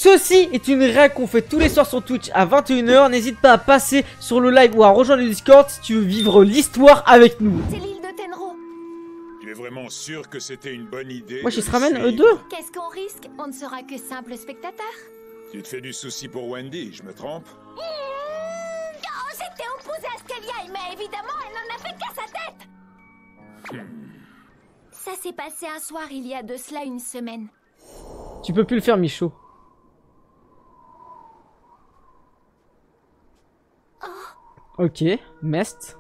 Ceci est une règle qu'on fait tous les soirs sur Twitch à 21 h. N'hésite pas à passer sur le live ou à rejoindre le Discord si tu veux vivre l'histoire avec nous. C'est l'île de Tenro. Tu es vraiment sûr que c'était une bonne idée? Moi, je se ramène eux deux. Qu'est-ce qu'on risque? On ne sera que simple spectateur. Tu te fais du souci pour Wendy, je me trompe? Oh, j'étais opposée à ce qu'elle y aille, mais évidemment, elle n'en a fait qu'à sa tête. Ça s'est passé un soir il y a de cela une semaine. Tu peux plus le faire, Michaud. Ok, Mest.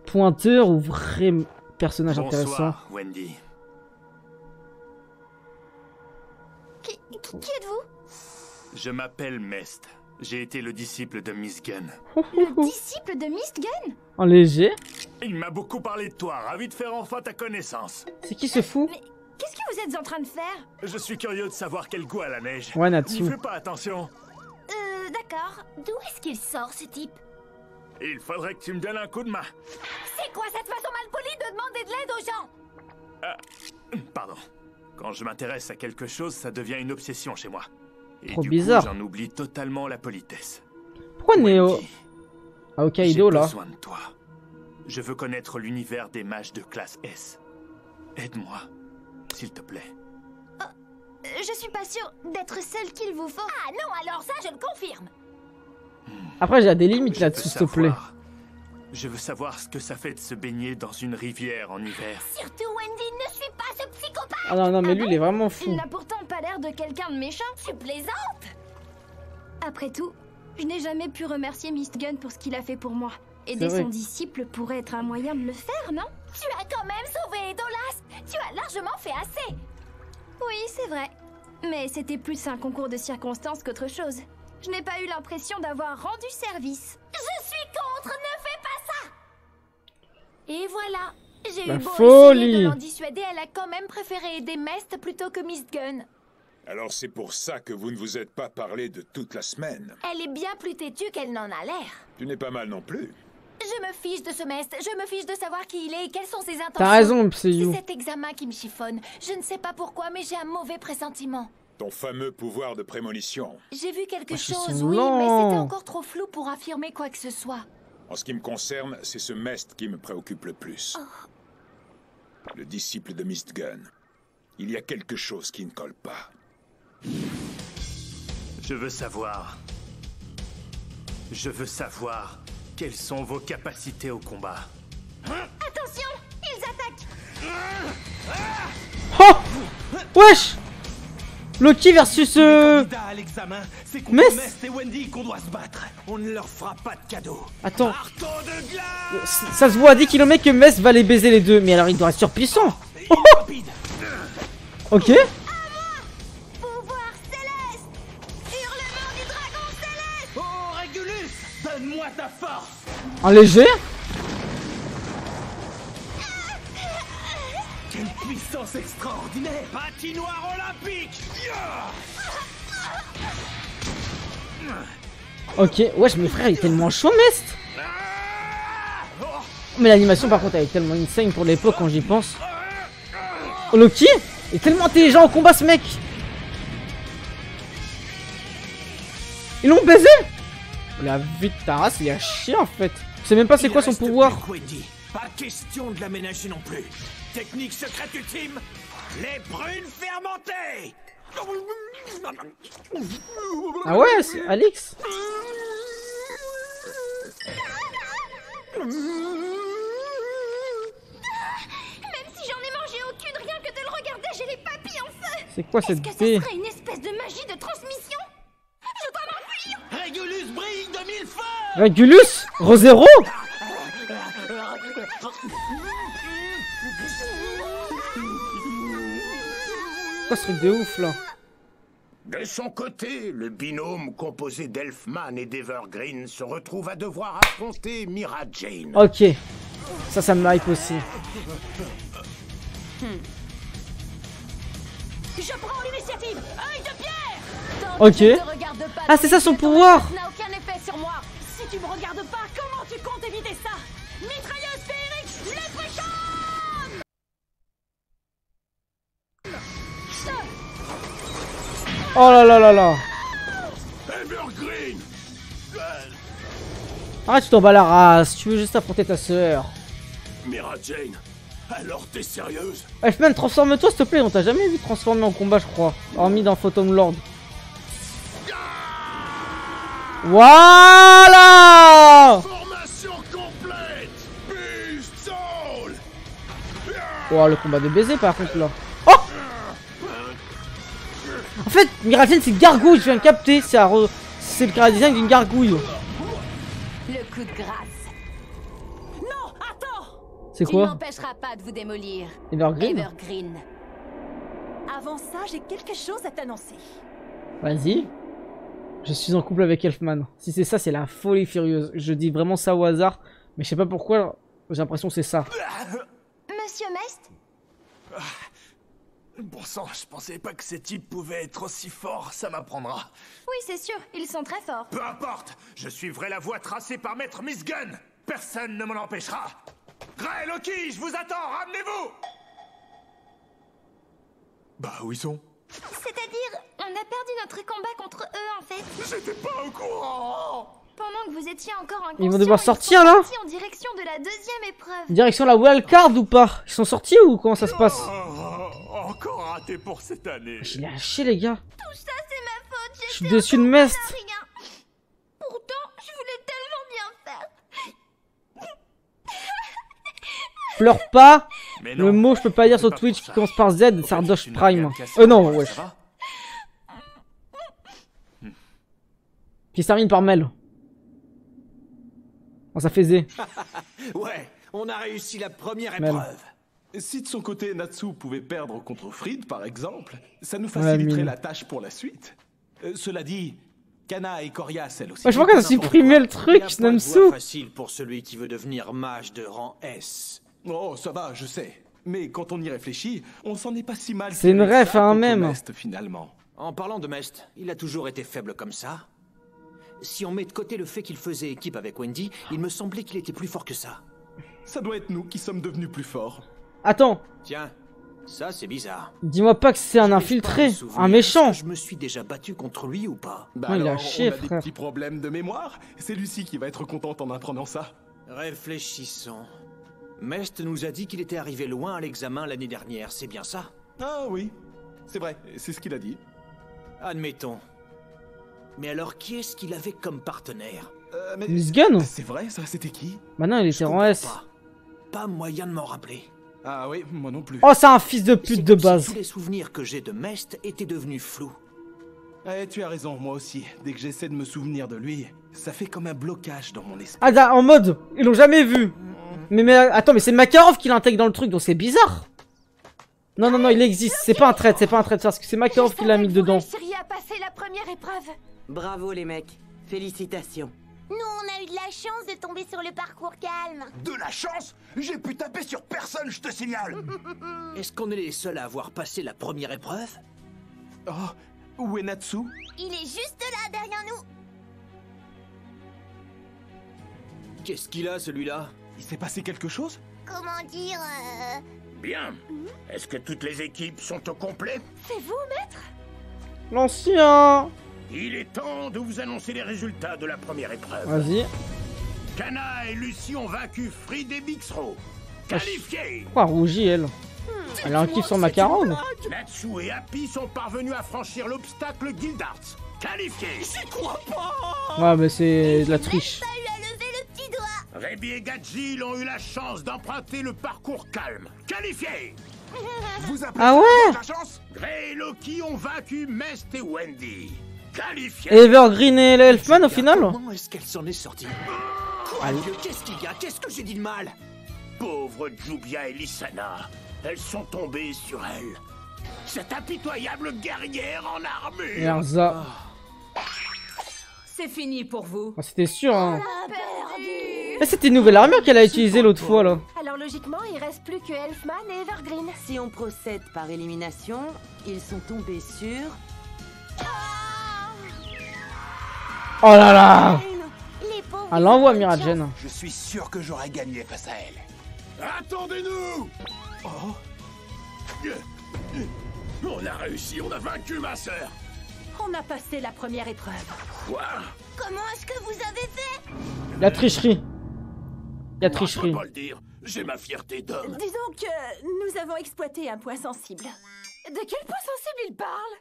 Pointeur ou vrai personnage intéressant? Bonsoir, Wendy. Qui êtes-vous? Je m'appelle Mest. J'ai été le disciple de Miss Gunn. Le disciple de Miss Gunn? En léger. Il m'a beaucoup parlé de toi, ravi de faire enfin ta connaissance. C'est qui ce fou? Mais qu'est-ce que vous êtes en train de faire? Je suis curieux de savoir quel goût a la neige. Ouais, Natsu. N'y fais pas attention. D'accord. D'où est-ce qu'il sort, ce type? Il faudrait que tu me donnes un coup de main. C'est quoi cette façon malpolie de demander de l'aide aux gens? Pardon. Quand je m'intéresse à quelque chose, ça devient une obsession chez moi. Et Trop du bizarre. coup, j'en oublie totalement la politesse. Pourquoi Néo Wendy, à Hokkaido j'ai là? besoin de toi. Je veux connaître l'univers des mages de classe S. Aide-moi, s'il te plaît. Je suis pas sûre d'être celle qu'il vous faut. Ah non, alors ça, je le confirme. Après, j'ai des limites Je là-dessus, veux s'il te plaît. savoir- Je veux savoir ce que ça fait de se baigner dans une rivière en hiver. Surtout Wendy, ne suis pas ce psychopathe. Ah non, non, mais Ah lui, bon? il est vraiment Il fou. n'a pourtant pas l'air de quelqu'un de méchant. Tu plaisantes? Après tout, je n'ai jamais pu remercier Miss Gunn pour ce qu'il a fait pour moi. Aider vrai. son disciple pourrait être un moyen de le faire, non? Tu as quand même sauvé Edolas. Tu as largement fait assez. Oui, c'est vrai. Mais c'était plus un concours de circonstances qu'autre chose. Je n'ai pas eu l'impression d'avoir rendu service. Je suis contre, ne fais pas ça! Et voilà. J'ai La eu beau folie. essayer de l'en dissuader, elle a quand même préféré aider Mest plutôt que Miss Gunn. Alors c'est pour ça que vous ne vous êtes pas parlé de toute la semaine. Elle est bien plus têtue qu'elle n'en a l'air. Tu n'es pas mal non plus. Je me fiche de ce Mest, je me fiche de savoir qui il est et quelles sont ses intentions. T'as raison, C'est Psyu. cet examen qui me chiffonne. Je ne sais pas pourquoi, mais j'ai un mauvais pressentiment. Ton fameux pouvoir de prémonition. J'ai vu quelque Ils sont chose, oui, lents. mais c'était encore trop flou pour affirmer quoi que ce soit. En ce qui me concerne, c'est ce Mest qui me préoccupe le plus. Le disciple de Mistgun. Il y a quelque chose qui ne colle pas. Je veux savoir... quelles sont vos capacités au combat. Attention, ils attaquent. Oh wesh Loki versus Candidat à l'examen, c'est contre Mest. Mest et Wendy qu'on doit se battre. On ne leur fera pas de cadeau. Attends, Marteau de glace. ça se voit à 10 km que Mest va les baiser les deux. Mais alors il doit être surpuissant. Rapide. Ok. Pouvoir céleste. Hurlement du dragon céleste. Oh Régulus, donne-moi ta force. En léger. Quelle puissance extraordinaire. Patinoire olympique. Ok, wesh, mes frères, il est tellement chaud, Mest. Mais l'animation, par contre, elle est tellement insane pour l'époque quand j'y pense. Oh, Loki est tellement intelligent au combat, ce mec. Ils l'ont baisé. La vie de ta race, il a chier en fait. Je sais même pas c'est quoi son pouvoir. Wendy. Pas question de l'aménager non plus. Technique secrète ultime, les prunes fermentées. Ah ouais, c'est Alix. Même si j'en ai mangé aucune, rien que de le regarder, j'ai les papilles en feu. C'est quoi Est-ce cette que ça paix? serait une espèce de magie de transmission? Je dois m'enfuir. Régulus brille de mille feux. Régulus Rosero. Quoi ce truc de ouf là? De son côté, le binôme composé d'Elfman et d'Evergreen se retrouve à devoir affronter Mira Jane. Ok. Ça me hype aussi. Je prends l'initiative. Œil de pierre. Ok. Je te regarde pas, Ah, c'est ça son ton pouvoir. réponse n'a aucun effet sur moi. Si tu me regardes pas, comment tu comptes éviter ça? Mitrailleuse féerique, léprechaun. Oh là là là là. Evergreen. Arrête, tu t'en bats la race. Tu veux juste affronter ta sœur. Mira Jane, alors t'es sérieuse? Elfman, transforme-toi s'il te plaît. On t'a jamais vu transformer en combat, je crois. Hormis dans Phantom Lord. Voilà. Formation complète. Beast Soul. Oh, le combat de baiser par contre là. Oh. En fait, Mira Jane c'est une gargouille, je viens de capter. C'est le chara-design d'une gargouille. Le coup de grâce. Non, attends. C'est Tu quoi? m'empêcheras pas de vous démolir. Evergreen. Evergreen. Avant ça, j'ai quelque chose à t'annoncer. Vas-y. Je suis en couple avec Elfman. Si c'est ça, c'est la folie furieuse. Je dis vraiment ça au hasard. Mais je sais pas pourquoi. J'ai l'impression que c'est ça. Monsieur Mest? Bon sang, je pensais pas que ces types pouvaient être aussi forts, ça m'apprendra. Oui, c'est sûr, ils sont très forts. Peu importe, je suivrai la voie tracée par Maître Miss Gunn. Personne ne m'en empêchera. Gray, Loki, je vous attends, ramenez-vous. Bah, où ils sont? C'est-à-dire, on a perdu notre combat contre eux, en fait. J'étais pas au courant. Pendant que vous étiez encore inconscient, Ils vont devoir sortir, sont là partis en direction de la deuxième épreuve. Direction la wildcard ou pas? Ils sont sortis ou comment ça se passe? Encore raté pour cette année. J'ai lâché les gars. Tout ça, c'est ma faute. Je suis déçu de Mest. Rien. Pourtant, je voulais tellement bien faire. Pleure pas. Mais Le mot je peux pas dire sur pas Twitch pour qui ça. commence par Z, Sardoche Tu n'as Prime. rien cassé, Non, ça wesh. va? Qui se termine par Mel. Oh, ça faisait. Ouais, on a réussi la première Mel. épreuve. Si de son côté Natsu pouvait perdre contre Fried par exemple, ça nous Ouais, faciliterait mine. la tâche pour la suite. Cela dit, Kana et Corias elles aussi. Ouais, je vois qu'elle a supprimé le truc, Il n'y a pas de Namsu. voie facile pour celui qui veut devenir mage de rang S. Oh, ça va, je sais. Mais quand on y réfléchit, on s'en est pas si mal. C'est une tiré ref, ça hein, contre même. Mest, finalement. En parlant de Mest, il a toujours été faible comme ça. Si on met de côté le fait qu'il faisait équipe avec Wendy, il me semblait qu'il était plus fort que ça. Ça doit être nous qui sommes devenus plus forts. Attends, Tiens, ça c'est bizarre. dis-moi pas que c'est un infiltré, un méchant. Est-ce que je me suis déjà battu contre lui ou pas? Bah Ouais, il a alors, chié, on a des frère. petits problèmes de mémoire. C'est Lucie qui va être contente en apprenant ça. Réfléchissons. Mest nous a dit qu'il était arrivé loin à l'examen l'année dernière, c'est bien ça? Ah oui, c'est vrai, c'est ce qu'il a dit. Admettons. Mais alors qui est-ce qu'il avait comme partenaire? Mais Miss Gunn. c'est vrai, ça, c'était qui? Maintenant il était en Comprends S. Pas moyen de m'en rappeler. Ah oui, moi non plus. Oh, c'est un fils de C'est pute de comme si base. tous les souvenirs que j'ai de Mest étaient devenus flous. Eh, tu as raison, moi aussi. Dès que j'essaie de me souvenir de lui, ça fait comme un blocage dans mon esprit. Ah, en mode, ils l'ont jamais vu. Mais attends, mais c'est Makarov qui l'intègre dans le truc, donc c'est bizarre. Non, non, non, il existe. C'est pas un traître, c'est pas un traître, parce que c'est Makarov qui l'a mis dedans. Vous réussiriez à passer la première épreuve. Bravo les mecs, félicitations. Nous, on a eu de la chance de tomber sur le parcours calme. De la chance? J'ai pu taper sur personne, je te signale. Est-ce qu'on est les seuls à avoir passé la première épreuve? Oh, où est Natsu? Il est juste là, derrière nous. Qu'est-ce qu'il a celui-là? Il s'est passé quelque chose? Comment dire Bien. Est-ce que toutes les équipes sont au complet? C'est vous, maître? L'ancien. Il est temps de vous annoncer les résultats de la première épreuve. Vas-y. Kana et Lucie ont vaincu Fried et Bixro. Qualifiés. Pourquoi rougit elle? Elle a un kiff sur Makarov. Natsu et Happy sont parvenus à franchir l'obstacle Guildarts. Qualifiés. J'y crois pas! Ouais, mais c'est de la triche. Pas eu à lever le petit doigt. Rebi et Gadjil ont eu la chance d'emprunter le parcours calme. Qualifiés. Vous avez Ah ouais? la chance? Gray et Loki ont vaincu Mest et Wendy. Qualifiés. Evergreen et l'Elfman au final? Comment est-ce qu'elle s'en est sortie? Quoi, Allez. Dieu, qu'est-ce qu'il y a? Qu'est-ce que j'ai dit de mal? Pauvres Jubia et Lissana, elles sont tombées sur elle. Cette impitoyable guerrière en armure. Erza. C'est fini pour vous. Ah, c'était sûr, hein. Perdu. Mais c'était une nouvelle armure qu'elle a utilisée l'autre fois, là. Alors logiquement, il reste plus que Elfman et Evergreen. Si on procède par élimination, ils sont tombés sur... Oh là là. Les pauvres. Ah, l'envoie Miragen. Je suis sûr que j'aurais gagné face à elle. Attendez-nous. Oh. On a réussi, on a vaincu ma sœur. On a passé la première épreuve. Quoi? Comment est-ce que vous avez fait? La tricherie. La Moi, je tricherie. peux pas le dire. J'ai ma fierté d'homme. Disons que nous avons exploité un point sensible. De quel point sensible il parle?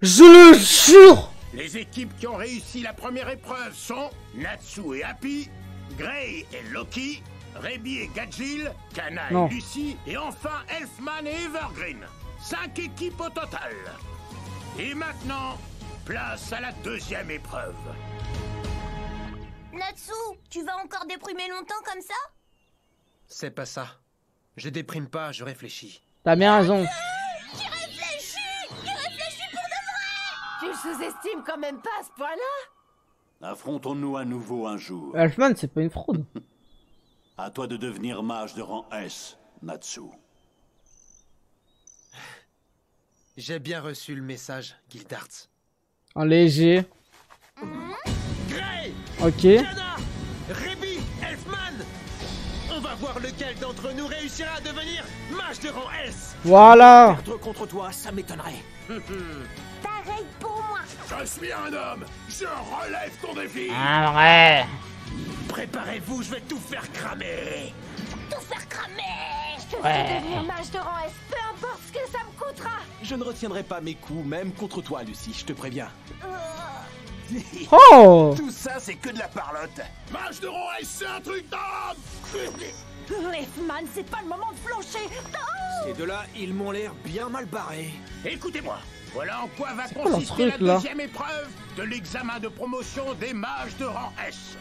Je le jure. Les équipes qui ont réussi la première épreuve sont Natsu et Happy, Gray et Loki, Rebi et Gadgil, Kana Non. et Lucy, et enfin Elfman et Evergreen. 5 équipes au total. Et maintenant, place à la deuxième épreuve. Natsu, tu vas encore déprimer longtemps comme ça? C'est pas ça. Je déprime pas, je réfléchis. T'as bien raison. J'y réfléchis pour de vrai! Tu le sous-estimes quand même pas à ce point-là? Affrontons-nous à nouveau un jour. Elfman, c'est pas une fraude. À toi de devenir mage de rang S, Natsu. J'ai bien reçu le message, Gildarts. En léger. Gray! Ok. Kana! Rebi! Elfman! On va voir lequel d'entre nous réussira à devenir mage de rang S! Voilà. Perdre contre toi, ça m'étonnerait. Pareil pour moi! Je suis un homme. Je relève ton défi. Ah, vrai. Préparez-vous, je vais tout faire cramer! Tout faire cramer! Je te ferai devenir mage de rang S, peu importe ce que ça me coûtera! Je ne retiendrai pas mes coups, même contre toi, Lucie, je te préviens. Oh. Tout ça, c'est que de la parlotte. Mage de rang S, c'est un truc d'homme. Elfman, c'est pas le moment de flancher! Non! Ces deux-là, ils m'ont l'air bien mal barrés. Écoutez-moi. Voilà en quoi va quoi leur consister la truc, là deuxième épreuve de l'examen de promotion des mages de rang S.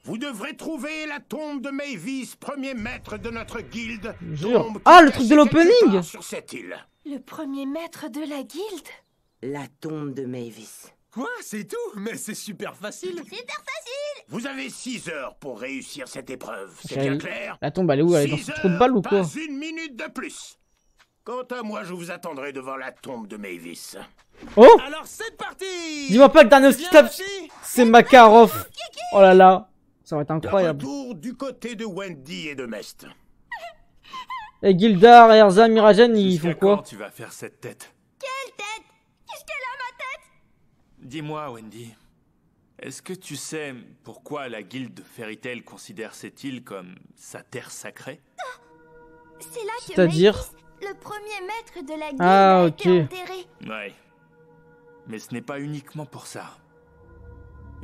Vous devrez trouver la tombe de Mavis, premier maître de notre guilde. Jure. Tombe Ah, qui le truc cachée de l'opening quelque part sur cette île. Le premier maître de la guilde? La tombe de Mavis. Quoi? C'est tout? Mais c'est super facile! Super facile! Vous avez 6 heures pour réussir cette épreuve. C'est Chérie, bien clair? La tombe, elle est où? Elle est dans 6 ce trou de balle ou quoi? Pas une minute de plus. Quant à moi, je vous attendrai devant la tombe de Mavis. Oh. Alors c'est parti! Dis-moi pas que le dernier step, c'est Makarov. Oh là là. Ça va être incroyable. De retour du côté de Wendy et de Mest. Et Gildar, Erza, Miragen, ils font quoi? Tu vas faire cette tête. Quelle tête? Qu'est-ce qu'elle a, ma tête? Dis-moi, Wendy, est-ce que tu sais pourquoi la guilde de Fairy Tail considère cette île comme sa terre sacrée? C'est là que C'est-à-dire? Mavis, le premier maître de la guilde, Ah, a ok. été enterré. Ouais. Mais ce n'est pas uniquement pour ça.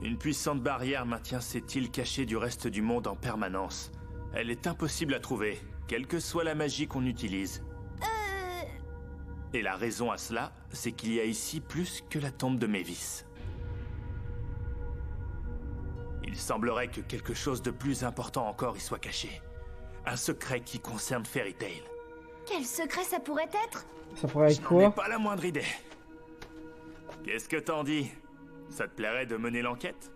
Une puissante barrière maintient cette île cachée du reste du monde en permanence. Elle est impossible à trouver, quelle que soit la magie qu'on utilise. Et la raison à cela, c'est qu'il y a ici plus que la tombe de Mavis. Il semblerait que quelque chose de plus important encore y soit caché. Un secret qui concerne Fairy Tail. Quel secret ça pourrait être? Ça pourrait être J'en ai quoi? pas la moindre idée. Qu'est-ce que t'en dis? Ça te plairait de mener l'enquête?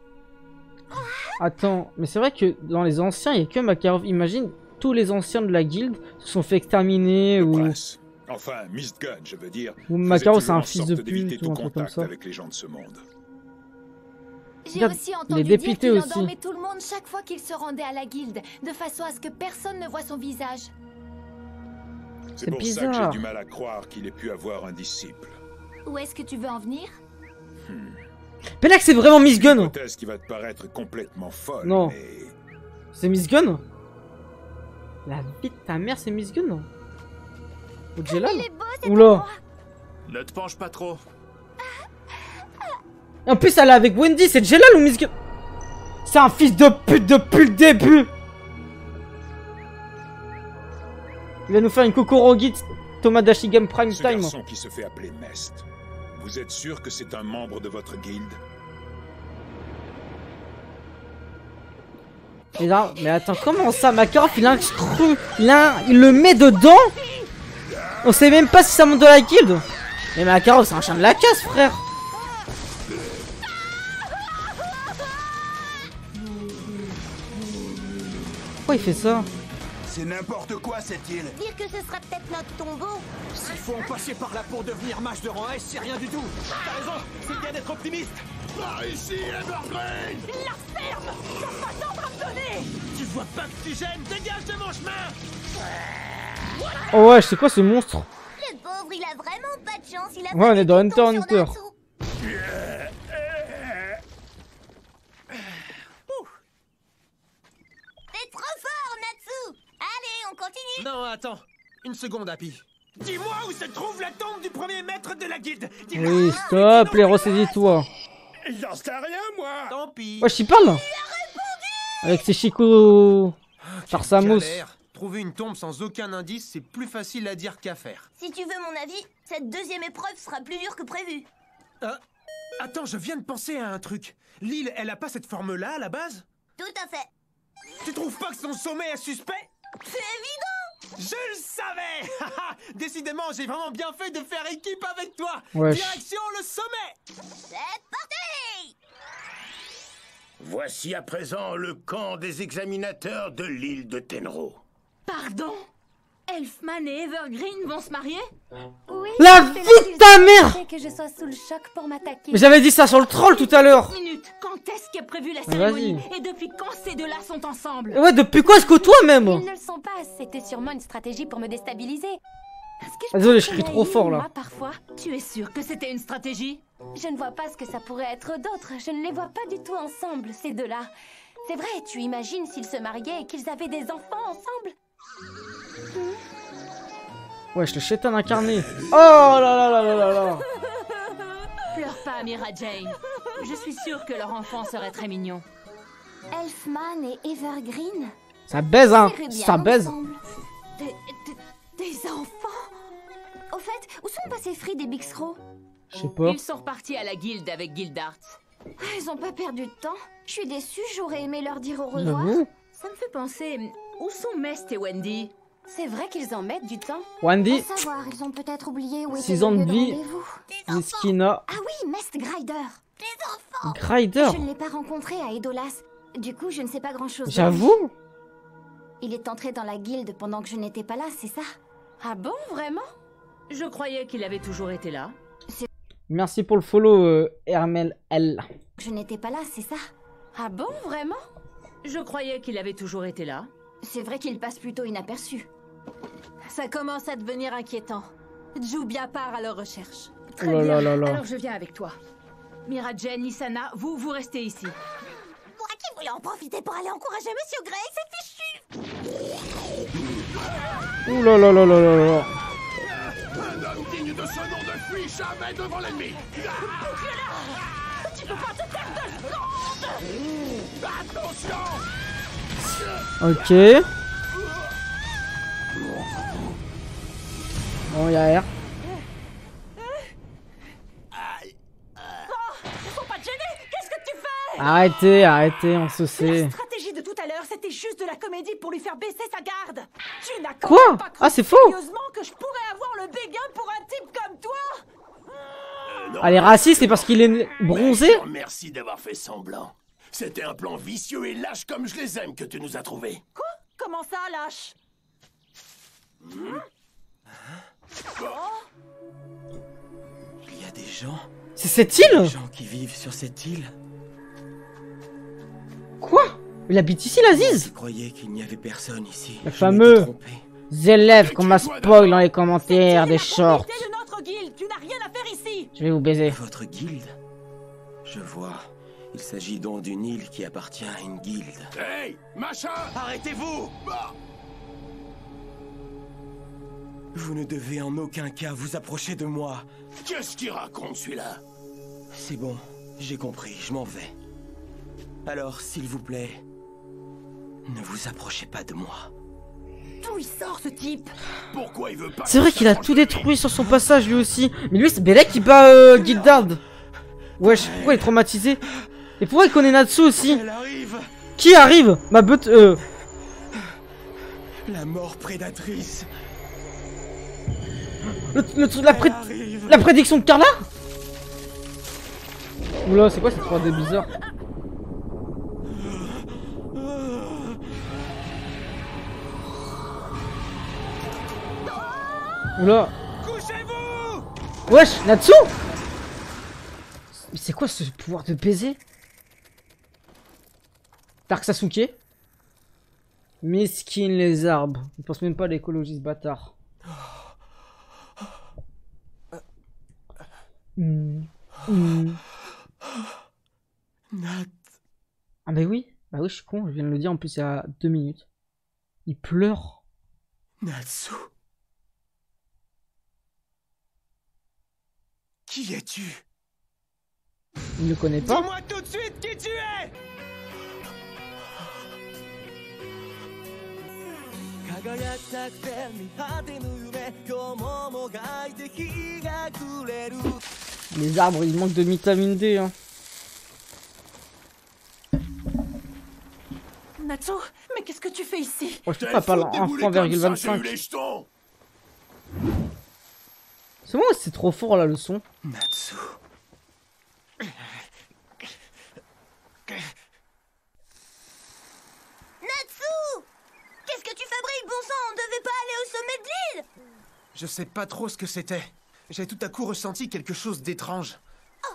Attends, mais c'est vrai que dans les anciens, il n'y a que Makarov. Imagine, tous les anciens de la guilde se sont fait exterminer ou... Prince. Enfin, Mist Gun, je veux dire. Ou Makarov, faisait c'est un toujours en fils sorte de pute d'éviter ou tout un truc comme contact ça. avec les gens de ce monde. J'ai Regarde, aussi il est entendu dire dépité qu'il aussi. endormait tout le monde chaque fois qu'il se rendait à la guilde, de façon à ce que personne ne voit son visage. C'est pour ça que bizarre. j'ai du mal à croire qu'il ait pu avoir un disciple. Où est-ce que tu veux en venir? Mais là que c'est vraiment Miss Gun. Hypothèse qui va te paraître complètement folle, Non. mais... C'est Miss Gun. La vie de ta mère, c'est Miss Gun. Ou Jelal. Oula. Ne te penche pas trop. En plus, elle est avec Wendy, c'est Jelal ou Miss Gun? C'est un fils de pute depuis le début. Il va nous faire une Kokorogi Tomodachi Game Prime Ce Time. garçon qui se fait appeler Mest, vous êtes sûr que c'est un membre de votre guilde? Et là, mais attends, comment ça, Makarov, il a un screw, il le met dedans. On sait même pas si ça monte de la guilde. Mais Makarov, c'est un chien de la casse, frère. Pourquoi il fait ça? C'est n'importe quoi cette île. Dire que ce serait peut-être notre tombeau. S'il faut en passer par là pour devenir mage de rang S, c'est rien du tout. T'as raison, c'est bien d'être optimiste. Par ici, Evergreen. La ferme! T'as pas d'ordre à me donner! Tu vois pas que tu gênes? Dégage de mon chemin! Oh ouais, c'est quoi ce monstre? Le pauvre, il a vraiment pas de chance. Il a Ouais, on est dans fallu qu'il Hunter tombe sur Hunter. Natsu. T'es trop fort, Natsu. Allez, on continue. Non, attends. Une seconde, Happy. Dis-moi où se trouve la tombe du premier maître de la guilde. Oui, stop, les ressaisis-toi. J'en sais rien, moi. Tant pis. Ouais, j'y parle. Avec ses chicots par sa mousse. Galère. Trouver une tombe sans aucun indice, c'est plus facile à dire qu'à faire. Si tu veux mon avis, cette deuxième épreuve sera plus dure que prévu. Attends, je viens de penser à un truc. L'île, elle a pas cette forme-là à la base? Tout à fait. Tu trouves pas que son sommet est suspect? C'est évident. Je le savais. Décidément, j'ai vraiment bien fait de faire équipe avec toi. Wesh. Direction le sommet. C'est parti. Voici à présent le camp des examinateurs de l'île de Tenro. Pardon? Elfman et Evergreen vont se marier? Oui. La vie de ta mère! Que je sois sous le choc pour m'attaquer. Mais j'avais dit ça sur le troll tout à l'heure. Minute, quand est-ce qu'est prévue la Vas-y. cérémonie? Et depuis quand ces deux-là sont ensemble? Ouais, depuis quand est-ce que toi même? Ils ne le sont pas, c'était sûrement une stratégie pour me déstabiliser. Parce que Ah, désolé, pense je que crie la trop île, fort, là. moi, parfois, Tu es sûr que c'était une stratégie? je ne vois pas ce que ça pourrait être d'autre. Je ne les vois pas du tout ensemble, ces deux-là. C'est vrai, tu imagines s'ils se mariaient et qu'ils avaient des enfants ensemble? Wesh, le chétan incarné. Oh là là là là là là. Pleure pas, Mira Jane. Je suis sûre que leur enfant serait très mignon. Elfman et Evergreen? Ça baise, hein. Iraient bien Ça baise. ensemble. Des enfants? Au fait, où sont passés Fried et Bixro? Je sais pas. Ils sont repartis à la guilde avec Gildart. Ils ont pas perdu de temps. Je suis déçue, j'aurais aimé leur dire au revoir. J'avoue. Ça me fait penser... Où sont Mest et Wendy? C'est vrai qu'ils en mettent du temps. Wendy, À savoir, ils ont peut-être oublié où était 6 le ans de lieu de vie. rendez-vous. Miskina, Ah oui, Mest Grider. Grider. Je ne l'ai pas rencontré à Edolas. Du coup, je ne sais pas grand-chose. de J'avoue. lui. Il est entré dans la guilde pendant que je n'étais pas là, c'est ça? Ah bon, vraiment? Je croyais qu'il avait toujours été là. Merci pour le follow, Hermel L. Je n'étais pas là, c'est ça? Ah bon, vraiment? Je croyais qu'il avait toujours été là. C'est vrai qu'il passe plutôt inaperçu. Ça commence à devenir inquiétant. Jubia part à leur recherche. Très Oh là bien, là là là. alors je viens avec toi. Mira Jane, Isana, vous restez ici. Moi qui voulais en profiter pour aller encourager Monsieur Grey, c'est fichu. Ouh là là là là là là. Un homme digne de ce nom ne fuit jamais devant l'ennemi. Tu peux pas te taire 2 secondes! Attention! Ok. Bon, y'a R. Faut pas te gêner! Qu'est-ce que tu fais? Arrêtez, arrêtez, on se sait. La stratégie de tout à l'heure, c'était juste de la comédie pour lui faire baisser sa garde. Tu n'as quand Quoi? même pas cru Ah, c'est faux. sérieusement que je pourrais avoir le béguin pour un type comme toi? Elle est raciste, c'est parce qu'il est bronzé? Merci d'avoir fait semblant. C'était un plan vicieux et lâche comme je les aime que tu nous as trouvés. Quoi? Comment ça, lâche? Il y a des gens... C'est cette île? Des gens qui vivent sur cette île. Quoi? Il habite ici, l'Aziz? Je croyais qu'il n'y avait personne ici. Le Je fameux m'étais trompé. élève qu'on m'a spoil dans les commentaires des La shorts. propriété de notre guilde, tu n'as rien à faire ici. Je vais vous baiser. Votre guilde? Je vois. Il s'agit donc d'une île qui appartient à une guilde. Hey, machin! Arrêtez-vous! Vous ne devez en aucun cas vous approcher de moi. Qu'est-ce qu'il raconte celui-là? C'est bon, j'ai compris, je m'en vais. Alors, s'il vous plaît, ne vous approchez pas de moi. D'où il sort ce type? Pourquoi il veut pas? C'est vrai qu'il a tout détruit sur son passage lui aussi. Mais lui, c'est Belek qui bat Gildard. Wesh, pourquoi il est traumatisé? Et pourquoi il connaît Natsu aussi? Elle arrive! Qui arrive? Ma bête, La mort prédatrice! la prédiction de Carla? Oula, c'est quoi cette 3D bizarre? Oula. Couchez-vous! Wesh, Natsu? Mais c'est quoi ce pouvoir de baiser? Dark Sasuke? Miskin les arbres. Il pense même pas à l'écologie ce bâtard. Nat. Ah bah oui, je suis con, je viens de le dire en plus il y a 2 minutes. Il pleure. Natsu. Qui es-tu? Il le connaît pas. Dis-moi tout de suite qui tu es! Les arbres, ils manquent de vitamine D. Hein. Natsu, mais qu'est-ce que tu fais ici? Oh, je te pas en 1,25. C'est moi ou c'est trop fort là le son? Natsu. Qu'est-ce que tu fabriques, bon sang? On devait pas aller au sommet de l'île! Je sais pas trop ce que c'était. J'ai tout à coup ressenti quelque chose d'étrange. Oh,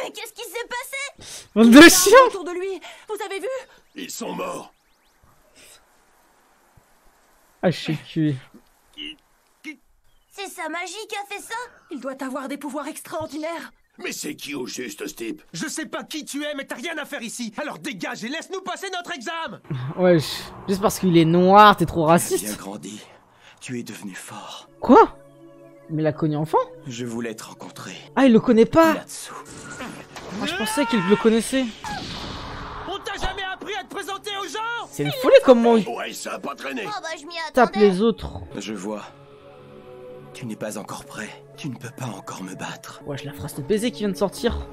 mais qu'est-ce qui s'est passé? Bande de chiens! Autour de lui, vous avez vu? Ils sont morts. Ah, je suis cuit. C'est sa magie qui a fait ça? Il doit avoir des pouvoirs extraordinaires. Mais c'est qui au juste, ce type? Je sais pas qui tu es, mais t'as rien à faire ici. Alors dégage et laisse-nous passer notre examen. Wesh, juste parce qu'il est noir, t'es trop Tu as raciste. bien grandi. Tu es devenu fort. Quoi? Mais il l'a connu enfant? Je voulais te rencontrer. Ah, il le connaît pas? Natsu. Moi, je pensais qu'il le connaissait. On t'a jamais appris à te présenter aux gens? C'est une folie comment il Ouais, ça a pas traîné. Oh bah je m'y tape attendais. les autres. Je vois. Tu n'es pas encore prêt. Tu ne peux pas encore me battre. Wesh, la phrase de baiser qui vient de sortir.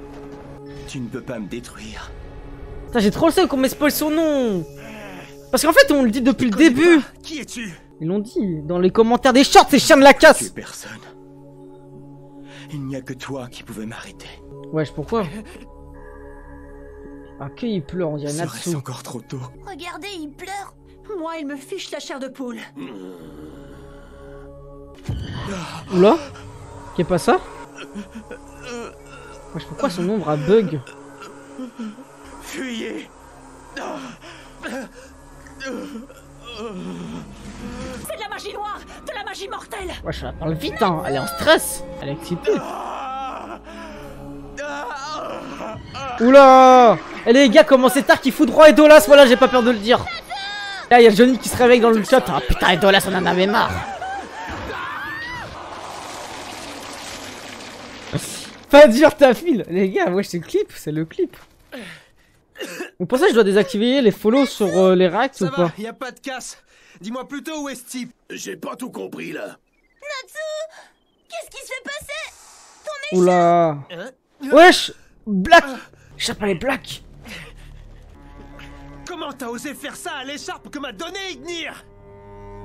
Tu ne peux pas me détruire. Putain, j'ai trop le seum qu'on me spoil son nom. Parce qu'en fait, on le dit depuis le début. Qui es-tu? Ils l'ont dit dans les commentaires des shorts, ces chiens de la Tu casse. es personne. Il n'y a que toi qui pouvais m'arrêter. Wesh, pourquoi? Ah, qu'il pleure, on dirait Serait-ce Natsu. encore trop tôt? Regardez, il pleure. Moi, il me fiche la chair de poule. Oula? Qu'est pas ça? Wesh, pourquoi son ombre a bug? Fuyez! C'est de la magie noire, de la magie mortelle. Wesh, elle parle vite, hein. Elle est en stress. Elle est excitée. Oula! Et les gars, comment c'est tard qu'il fout droit Edolas, voilà, j'ai pas peur de le dire. Là, il y a Johnny qui se réveille dans le chat. Ah putain, Edolas, on en avait marre. Pas dur ta file. Les gars, wesh, c'est le clip, c'est le clip. Donc pour ça, je dois désactiver les follows sur les reacts ou Ça pas? va, y a pas de casse. Dis-moi plutôt où est ce type? J'ai pas tout compris, là. Natsu! Qu'est-ce qui s'est passé? Ton Oula! Wesh! Black! Échappe à les Black! Comment t'as osé faire ça à l'écharpe que m'a donné Ignir?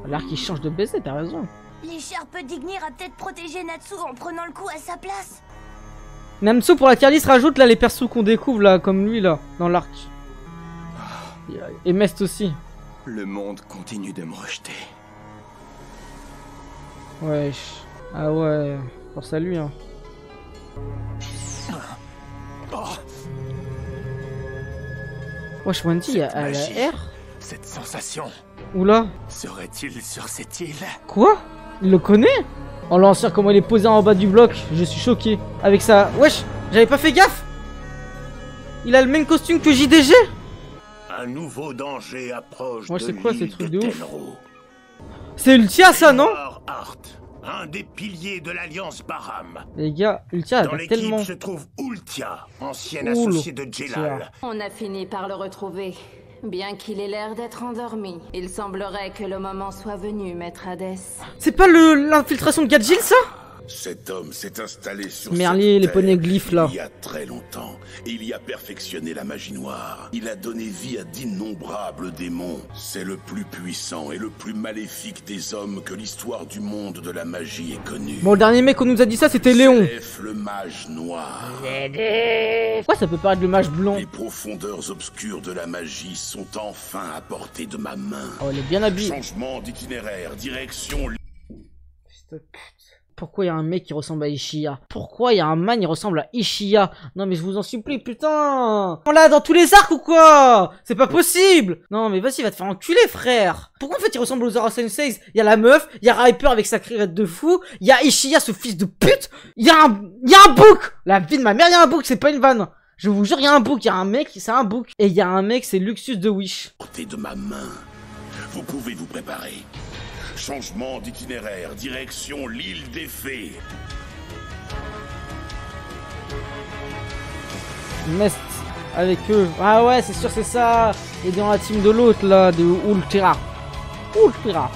L'arc il change de baiser, t'as raison. L'écharpe d'Ignir a peut-être protégé Natsu en prenant le coup à sa place. Namsu pour la tier list rajoute là les persos qu'on découvre là, comme lui là, dans l'arc. Et Mest aussi. Le monde continue de me rejeter. Wesh. Ah ouais. Force à lui hein. Wesh, Wendy, elle a la R. Cette sensation. Oula. Serait-il sur cette île? Quoi? Il le connaît? Oh l'ancien, comment il est posé en bas du bloc. Je suis choqué. Avec ça. Wesh, j'avais pas fait gaffe. Il a le même costume que JDG. Un nouveau danger approche. Moi, de c'est quoi ces l'île trucs de ouf? Tenro. C'est Ultia ça, non? Art, un des piliers de l'Alliance Baram. Les gars, Ultia Dans elle a l'équipe tellement... se trouve Ultia, ancienne Oul. associée de Jelal. On a fini par le retrouver. Bien qu'il ait l'air d'être endormi, il semblerait que le moment soit venu, Maître Hadès. C'est pas l'infiltration de Gadjil ça? Cet homme s'est installé sur Merlier, cette les terre poneglyphes, là. il y a très longtemps. Et il y a perfectionné la magie noire. Il a donné vie à d'innombrables démons. C'est le plus puissant et le plus maléfique des hommes que l'histoire du monde de la magie ait connu. Bon, le dernier mec qu'on nous a dit ça, c'était Léon. Zélef, le mage noir. Pourquoi ça peut paraître le mage blanc? Les profondeurs obscures de la magie sont enfin à portée de ma main. Oh, il est bien habillé. Changement d'itinéraire, direction... Pourquoi il y a un mec qui ressemble à Ishiya? Pourquoi il y a un man qui ressemble à Ishiya? Non mais je vous en supplie, putain! On l'a dans tous les arcs ou quoi? C'est pas possible! Non mais vas-y, va te faire enculer, frère! Pourquoi en fait il ressemble aux Zara Sensei? Il y a la meuf, il y a Riper avec sa crierette de fou, il y a Ishiya, ce fils de pute! Il y a un bouc! La vie de ma mère, il y a un bouc, c'est pas une vanne! Je vous jure, il y a un bouc, il y a un mec, c'est un bouc. Et il y a un mec, c'est Luxus de Wish. Portez de ma main. Vous pouvez vous préparer. Changement d'itinéraire, direction l'île des fées. Mest avec eux. Ah ouais, c'est sûr, c'est ça. Et dans la team de l'autre, là, de Ultira. Ultira.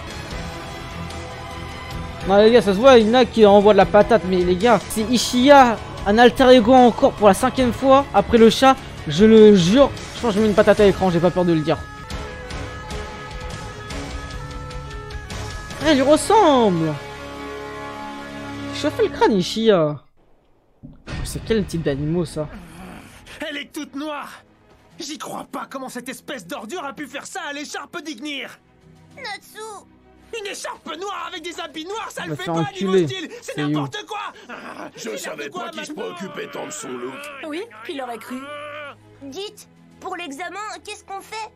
Non, les gars, ça se voit, il y en a qui envoient de la patate. Mais les gars, c'est Ishiya, un alter ego encore pour la 5e fois. Après le chat, je le jure. Je pense que je mets une patate à l'écran, j'ai pas peur de le dire. Ah, il lui ressemble. Chauffez le crâne, Ishiya. C'est quel type d'animaux, ça? Elle est toute noire. J'y crois pas, comment cette espèce d'ordure a pu faire ça à l'écharpe d'Ignir. Natsu. Une écharpe noire avec des habits noirs, ça le fait faire pas enculer. niveau style. C'est n'importe quoi. Je savais pas qu'il se préoccupait tant de son look. Oui, qui l'aurait cru? Dites, pour l'examen, qu'est-ce qu'on fait?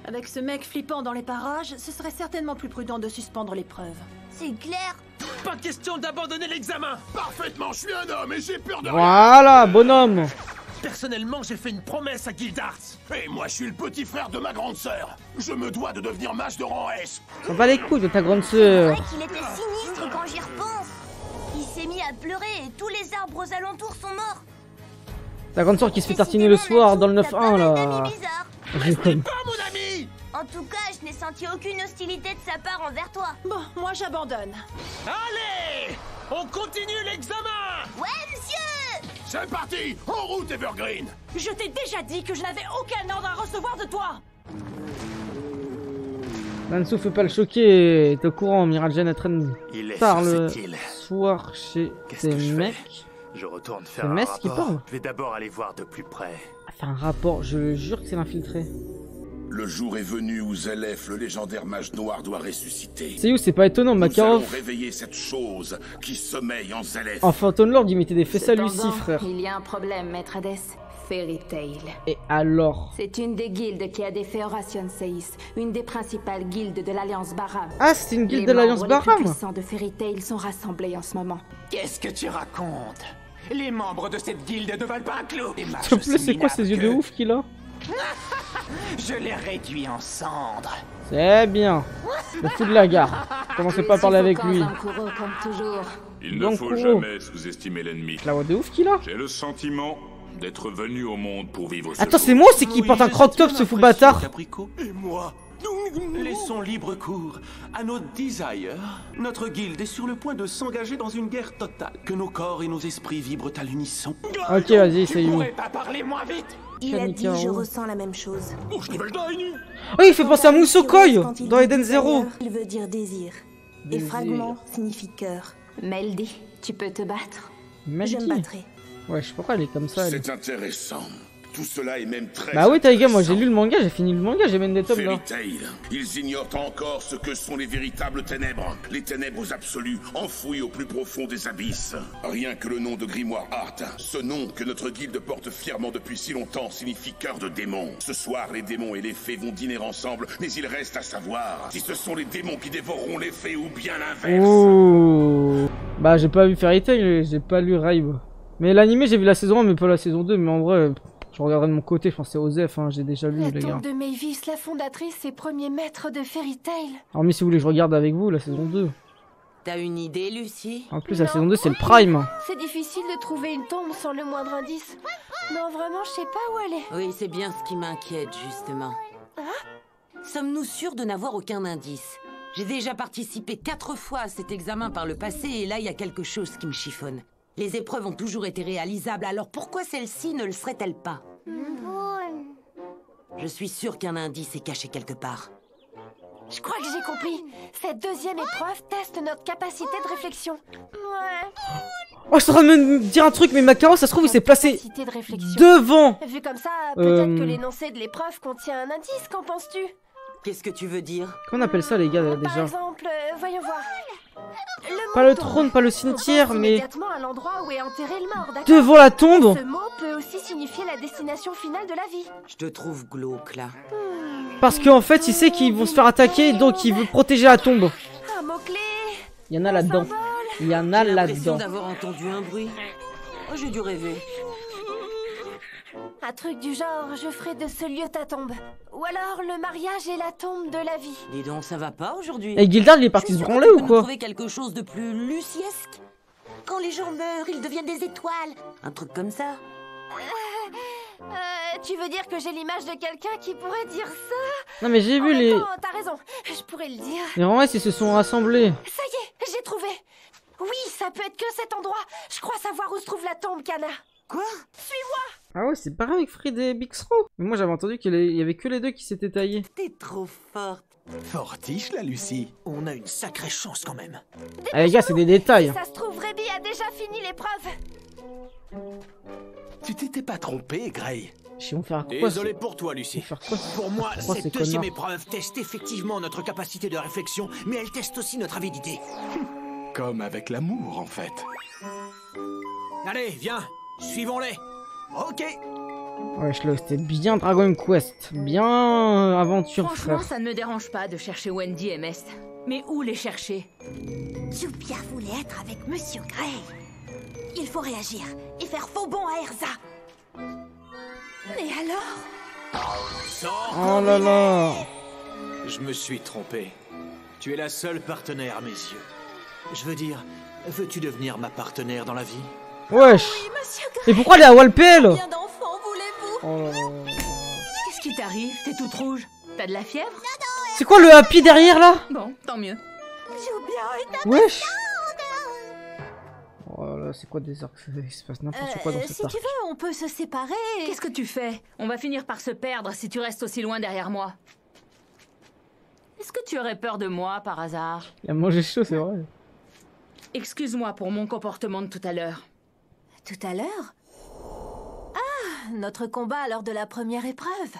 Avec ce mec flippant dans les parages, ce serait certainement plus prudent de suspendre l'épreuve. C'est clair. Pas question d'abandonner l'examen. Parfaitement, je suis un homme et j'ai peur de rien. Voilà, bonhomme. Personnellement, j'ai fait une promesse à Guildarts. Et moi, je suis le petit frère de ma grande sœur. Je me dois de devenir mage de rang S. On va les couilles de ta grande C'est sœur. vrai qu'il était sinistre quand j'y repense. Il s'est mis à pleurer et tous les arbres aux alentours sont morts. Ta grande sœur qui se fait tartiner le soir dans le 9-1 là. Restez pas, mon ami. En tout cas, je n'ai senti aucune hostilité de sa part envers toi. Bon, moi j'abandonne. Allez, on continue l'examen. Ouais, monsieur. C'est parti, en route, Evergreen. Je t'ai déjà dit que je n'avais aucun ordre à recevoir de toi. Nansu, fais pas le choquer. T'es au courant, Miragen traîne Il est tard sur le cette île. soir chez Qu'est-ce tes que je fais? mecs. Je retourne C'est faire un Mess qui rapport. parle. Je vais d'abord aller voir de plus près. Faire un rapport, je le jure que c'est l'infiltré. Le jour est venu où Zelef, le légendaire mage noir, doit ressusciter. C'est où, c'est pas étonnant, Nous allons Makarov. réveiller cette chose qui sommeille en Zelef. En Phantom Lord, il mettait des fesses à lui Cependant, aussi, frère. il y a un problème, maître Hades. Fairy Tail. Et alors? C'est une des guildes qui a défait Horation Seis, une des principales guildes de l'Alliance Baram. Ah, c'est une guilde Les de l'Alliance membres les Baram. plus puissants de Fairy Tail sont rassemblés en ce moment. Qu'est-ce que tu racontes? Les membres de cette guilde ne valent pas un clou. S'il te plaît, c'est quoi ces yeux de ouf qu'il a? Je les réduis en cendres. C'est bien. Le fou de la gare. Commencez pas à parler avec lui. Zankuro, comme toujours. Il Donc, ne faut Kuro. jamais sous-estimer l'ennemi. La voix de ouf qu'il a. J'ai le sentiment d'être venu au monde pour vivre ce Attends, jour. c'est moi aussi qui porte un crop top, ce fou bâtard. Caprico. Et moi. Laissons libre cours à nos desires. Notre guilde est sur le point de s'engager dans une guerre totale. Que nos corps et nos esprits vibrent à l'unisson. Ok, vas-y, c'est Tu you. pourrais pas parler moins vite? Il a dit, Kanikaro. je ressens la même chose. Oh, je révèle Daini. Oh, il fait penser à Musokoi Quand il dans dit Eden desire, Zero. Il veut dire désir. Et Désir. fragment signifie cœur. Meldy, tu peux te battre. Je me Melky. battrai. Ouais, je sais pas pourquoi elle est comme ça. Elle. C'est intéressant. Tout cela est même très Bah oui, Taiga, moi j'ai intéressant. lu le manga, j'ai fini le manga, j'ai même des tomes là. Fairy Tail, ils ignorent encore ce que sont les véritables ténèbres, les ténèbres absolues, enfouies au plus profond des abysses. Rien que le nom de Grimoire Art, ce nom que notre guilde porte fièrement depuis si longtemps, signifie cœur de démon. Ce soir, les démons et les fées vont dîner ensemble, mais il reste à savoir si ce sont les démons qui dévoreront les fées ou bien l'inverse. Ouh. Bah j'ai pas vu Fairy Tail, j'ai pas lu Raibe. Mais l'animé j'ai vu la saison 1 mais pas la saison 2, mais en vrai, je regarderai de mon côté, je pense que c'est Osef, hein, j'ai déjà lu La les gars. tombe de Mavis, la fondatrice et premier maître de Fairy Tail. Hormis si vous voulez que je regarde avec vous la saison 2. T'as une idée, Lucie? En plus la saison 2 c'est le prime. C'est difficile de trouver une tombe sans le moindre indice. Non, vraiment, je sais pas où elle est. Oui, c'est bien ce qui m'inquiète, justement. Sommes-nous sûrs de n'avoir aucun indice? J'ai déjà participé 4 fois à cet examen par le passé et là, il y a quelque chose qui me chiffonne. Les épreuves ont toujours été réalisables, alors pourquoi celle-ci ne le serait-elle pas? Je suis sûre qu'un indice est caché quelque part. Je crois que j'ai compris. Cette deuxième épreuve teste notre capacité de réflexion. Ouais. Oh, je suis en train de me dire un truc, mais Makarov, ça se trouve, il s'est placé Capacité de réflexion. devant. Vu comme ça, peut-être que l'énoncé de l'épreuve contient un indice, qu'en penses-tu? Qu'est-ce que tu veux dire? Qu'on appelle ça, les gars, Par déjà? exemple, voyons voir. Pas le trône, pas le cimetière, mais immédiatement à l'endroit où est enterré le mort, d'accord? devant la tombe. Ce mot peut aussi signifier la destination finale de la vie. Je te trouve glauque, là. Parce qu'en fait, il sait qu'ils vont se faire attaquer, donc il veut protéger la tombe. Un mot-clé. Il y en a là-dedans. Il y en a J'ai l'impression là-dedans. d'avoir entendu un bruit. Oh, j'ai dû rêver. Un truc du genre, je ferai de ce lieu ta tombe. Ou alors le mariage et la tombe de la vie. Dis donc, ça va pas aujourd'hui? Et Gildard, il est parti se branler ou quoi? Trouver quelque chose de plus luciesque? Quand les gens meurent, ils deviennent des étoiles. Un truc comme ça. Tu veux dire que j'ai l'image de quelqu'un qui pourrait dire ça? Non mais j'ai vu les... T'as raison, je pourrais le dire. Les Romains, ils se sont rassemblés. Ça y est, j'ai trouvé. Oui, ça peut être que cet endroit. Je crois savoir où se trouve la tombe, Kana. Quoi? Suis-moi. Ah ouais, c'est pareil avec Fried et Bixro. Mais moi j'avais entendu qu'il y avait que les deux qui s'étaient taillés. T'es trop forte. Fortiche, la Lucie. On a une sacrée chance quand même. Ah les gars, c'est des détails. Ça se trouve, Rébi a déjà fini l'épreuve. Tu t'étais pas trompé, Gray. Ils vont faire quoi? Désolé pour toi, Lucie. Faire quoi? Pour moi, Pourquoi cette ces deuxième connards? épreuve teste effectivement notre capacité de réflexion, mais elle teste aussi notre avidité. Comme avec l'amour, en fait. Allez, viens, suivons-les. Ok. Wesh, là, c'était bien Dragon Quest. Bien aventure, Franchement, frère. ça ne me dérange pas de chercher Wendy et Mest. Mais où les chercher? Jupia voulait être avec Monsieur Gray. Il faut réagir et faire faux bond à Erza. Mais alors? Oh là là. Je me suis trompé. Tu es la seule partenaire à mes yeux. Je veux dire, veux-tu devenir ma partenaire dans la vie? Wesh. Oui, Monsieur Gray. Et pourquoi elle est à Walpel? Combien d'enfants voulez-vous? Oh là là. Qu'est-ce qui t'arrive? T'es toute rouge? T'as de la fièvre? C'est quoi le happy derrière là? Bon, tant mieux. Jupia est Wesh. Oh là là, c'est quoi des arcs? Il se passe n'importe quoi dans si cet arc. tu veux, on peut se séparer. Qu'est-ce que tu fais? On va finir par se perdre si tu restes aussi loin derrière moi. Est-ce que tu aurais peur de moi, par hasard? Il a mangé chaud, c'est vrai. Excuse-moi pour mon comportement de tout à l'heure. Tout à l'heure? Ah, notre combat lors de la première épreuve.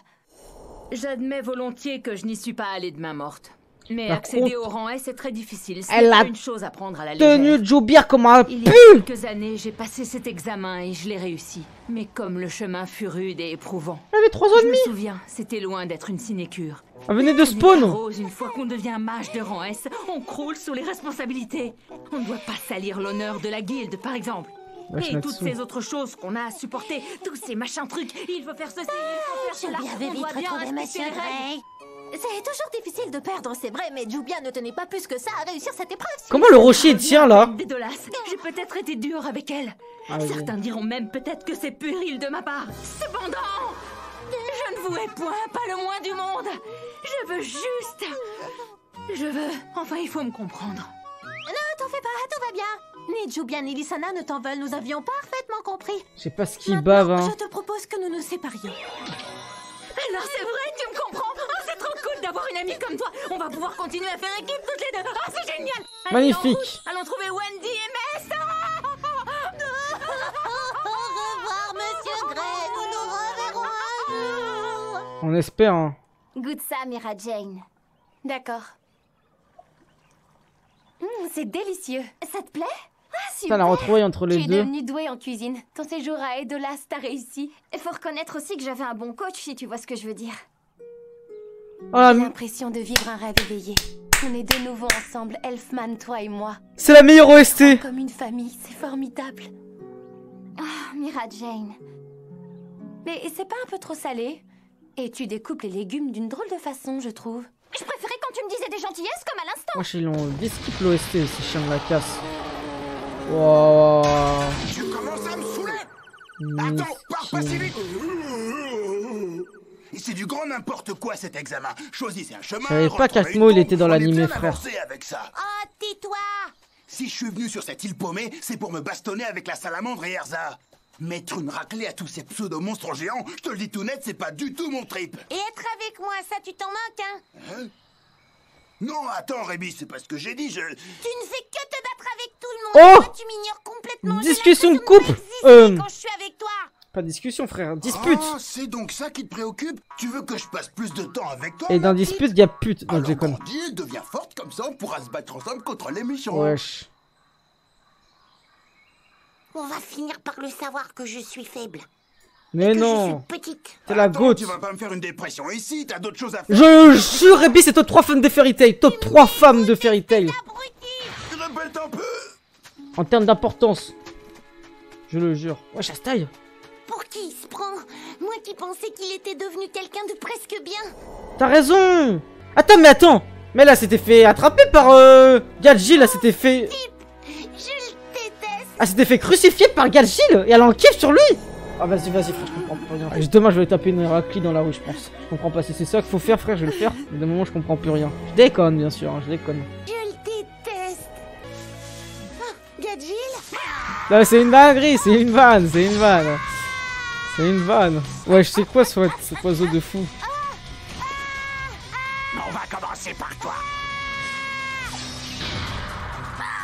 J'admets volontiers que je n'y suis pas allée de main morte. Mais Par accéder contre, au rang S est très difficile. C'est elle pas a une chose à prendre à la légère. Tenue de Joubir comme un Il y a pu. quelques années, j'ai passé cet examen et je l'ai réussi. Mais comme le chemin fut rude et éprouvant. Elle avait 3 ans et Je me demi. souviens, c'était loin d'être une sinécure. Elle venait de Ce n'est spawn. pas rose, une fois qu'on devient mage de rang S, on croule sous les responsabilités. On ne doit pas salir l'honneur de la guilde, par exemple. Wesh, Et Natsu. toutes ces autres choses qu'on a à supporter, tous ces machins trucs, il faut faire ceci, il faut faire cela, Jupia avait on vite doit bien retrouvé respecter Monsieur les règles. Gray. C'est toujours difficile de perdre, c'est vrai, mais Jupia ne tenait pas plus que ça à réussir cette épreuve. Comment le rocher il tient là? Dédolasse, j'ai peut-être été dure avec elle. Ah oui. Certains diront même peut-être que c'est puéril de ma part. Cependant, je ne vous hais point, pas le moins du monde. Je veux juste... Enfin, il faut me comprendre. Ne t'en fais pas, tout va bien. Ni Jupia ni Lissana ne t'en veulent, nous avions parfaitement compris. Je sais pas ce qu'il bave, hein. Je te propose que nous nous séparions. Alors c'est vrai, tu me comprends? Oh, c'est trop cool d'avoir une amie comme toi. On va pouvoir continuer à faire équipe toutes les deux. Oh, c'est génial. Allez, Magnifique. en route. Allons trouver Wendy et Mess. Au revoir, Monsieur Gray, nous nous reverrons un jour. On espère, hein. Goûte ça, Mira Jane. D'accord. C'est délicieux. Ça te plaît? Ah, Putain, super. la retrouvaille entre les Tu es deux. devenue douée en cuisine. Ton séjour à Edolas, t'as réussi. Il faut reconnaître aussi que j'avais un bon coach, si tu vois ce que je veux dire. Ah, J'ai l'impression de vivre un rêve éveillé. On est de nouveau ensemble, Elfman, toi et moi. c'est la meilleure OST. Comme une famille, c'est formidable. Ah, Mira Jane. Mais c'est pas un peu trop salé? Et tu découpes les légumes d'une drôle de façon, je trouve. Je préférais quand tu me disais des gentillesses comme à l'instant. Wesh, ils l'ont skip l'OST, ces chiens de la casse. Wow. Tu commences à me saouler. Attends, pars pas si vite. C'est du grand n'importe quoi cet examen. Choisissez un chemin. Je savais pas retrouvez qu'Atmo, une il tombe. était dans On est l'animé, bien frère. avancé avec ça. Oh, tais-toi. Si je suis venu sur cette île paumée, c'est pour me bastonner avec la salamandre et Erza. Mettre une raclée à tous ces pseudo-monstres géants, je te le dis tout net, c'est pas du tout mon trip. Et être avec moi, ça tu t'en manques, hein? Hein? Non, attends, Rémi, c'est pas ce que j'ai dit, Tu ne fais que te battre avec tout le monde. Oh! Toi, tu m'ignores complètement. Discussion J'ai de couple. l'impression de pas exister quand je suis avec toi. Pas de discussion, frère. Dispute. Ah, c'est donc ça qui te préoccupe? Tu veux que je passe plus de temps avec toi? Et dans dispute, il y a pute. Non, je déconne. grandis, elle devient forte, comme ça on pourra se battre ensemble contre les méchants. Wesh. On va finir par le savoir que je suis faible. Mais que non. je suis petite. T'es la goutte. Tu vas pas me faire une dépression ici, t'as d'autres choses à faire. Je jure, Ebi, c'est top 3 femmes de Fairy Tail. Top 3 femmes de Fairy Tail. Répète un peu. En termes d'importance. Je le jure. Wesh, ça se taille. Pour qui il se prend? Moi qui pensais qu'il était devenu quelqu'un de presque bien. T'as raison. Attends, mais attends. Mais là, c'était fait attraper par Galgil. Là, c'était fait. Je le déteste. Ah, c'était fait crucifier par Galgil. Et elle en kiffe sur lui. Ah, vas-y, vas-y, frère, je comprends plus rien. Demain, je vais taper une raclie dans la rue, je pense. Je comprends pas. Si c'est ça qu'il faut faire, frère, je vais le faire. Mais de moment, je comprends plus rien. Je déconne, bien sûr, hein, je déconne. Je le déteste. Ah, Gadgil? Là, c'est une dinguerie, c'est une vanne, c'est une vanne. C'est une vanne. Ouais, je sais quoi, cet oiseau de fou. On va commencer par toi.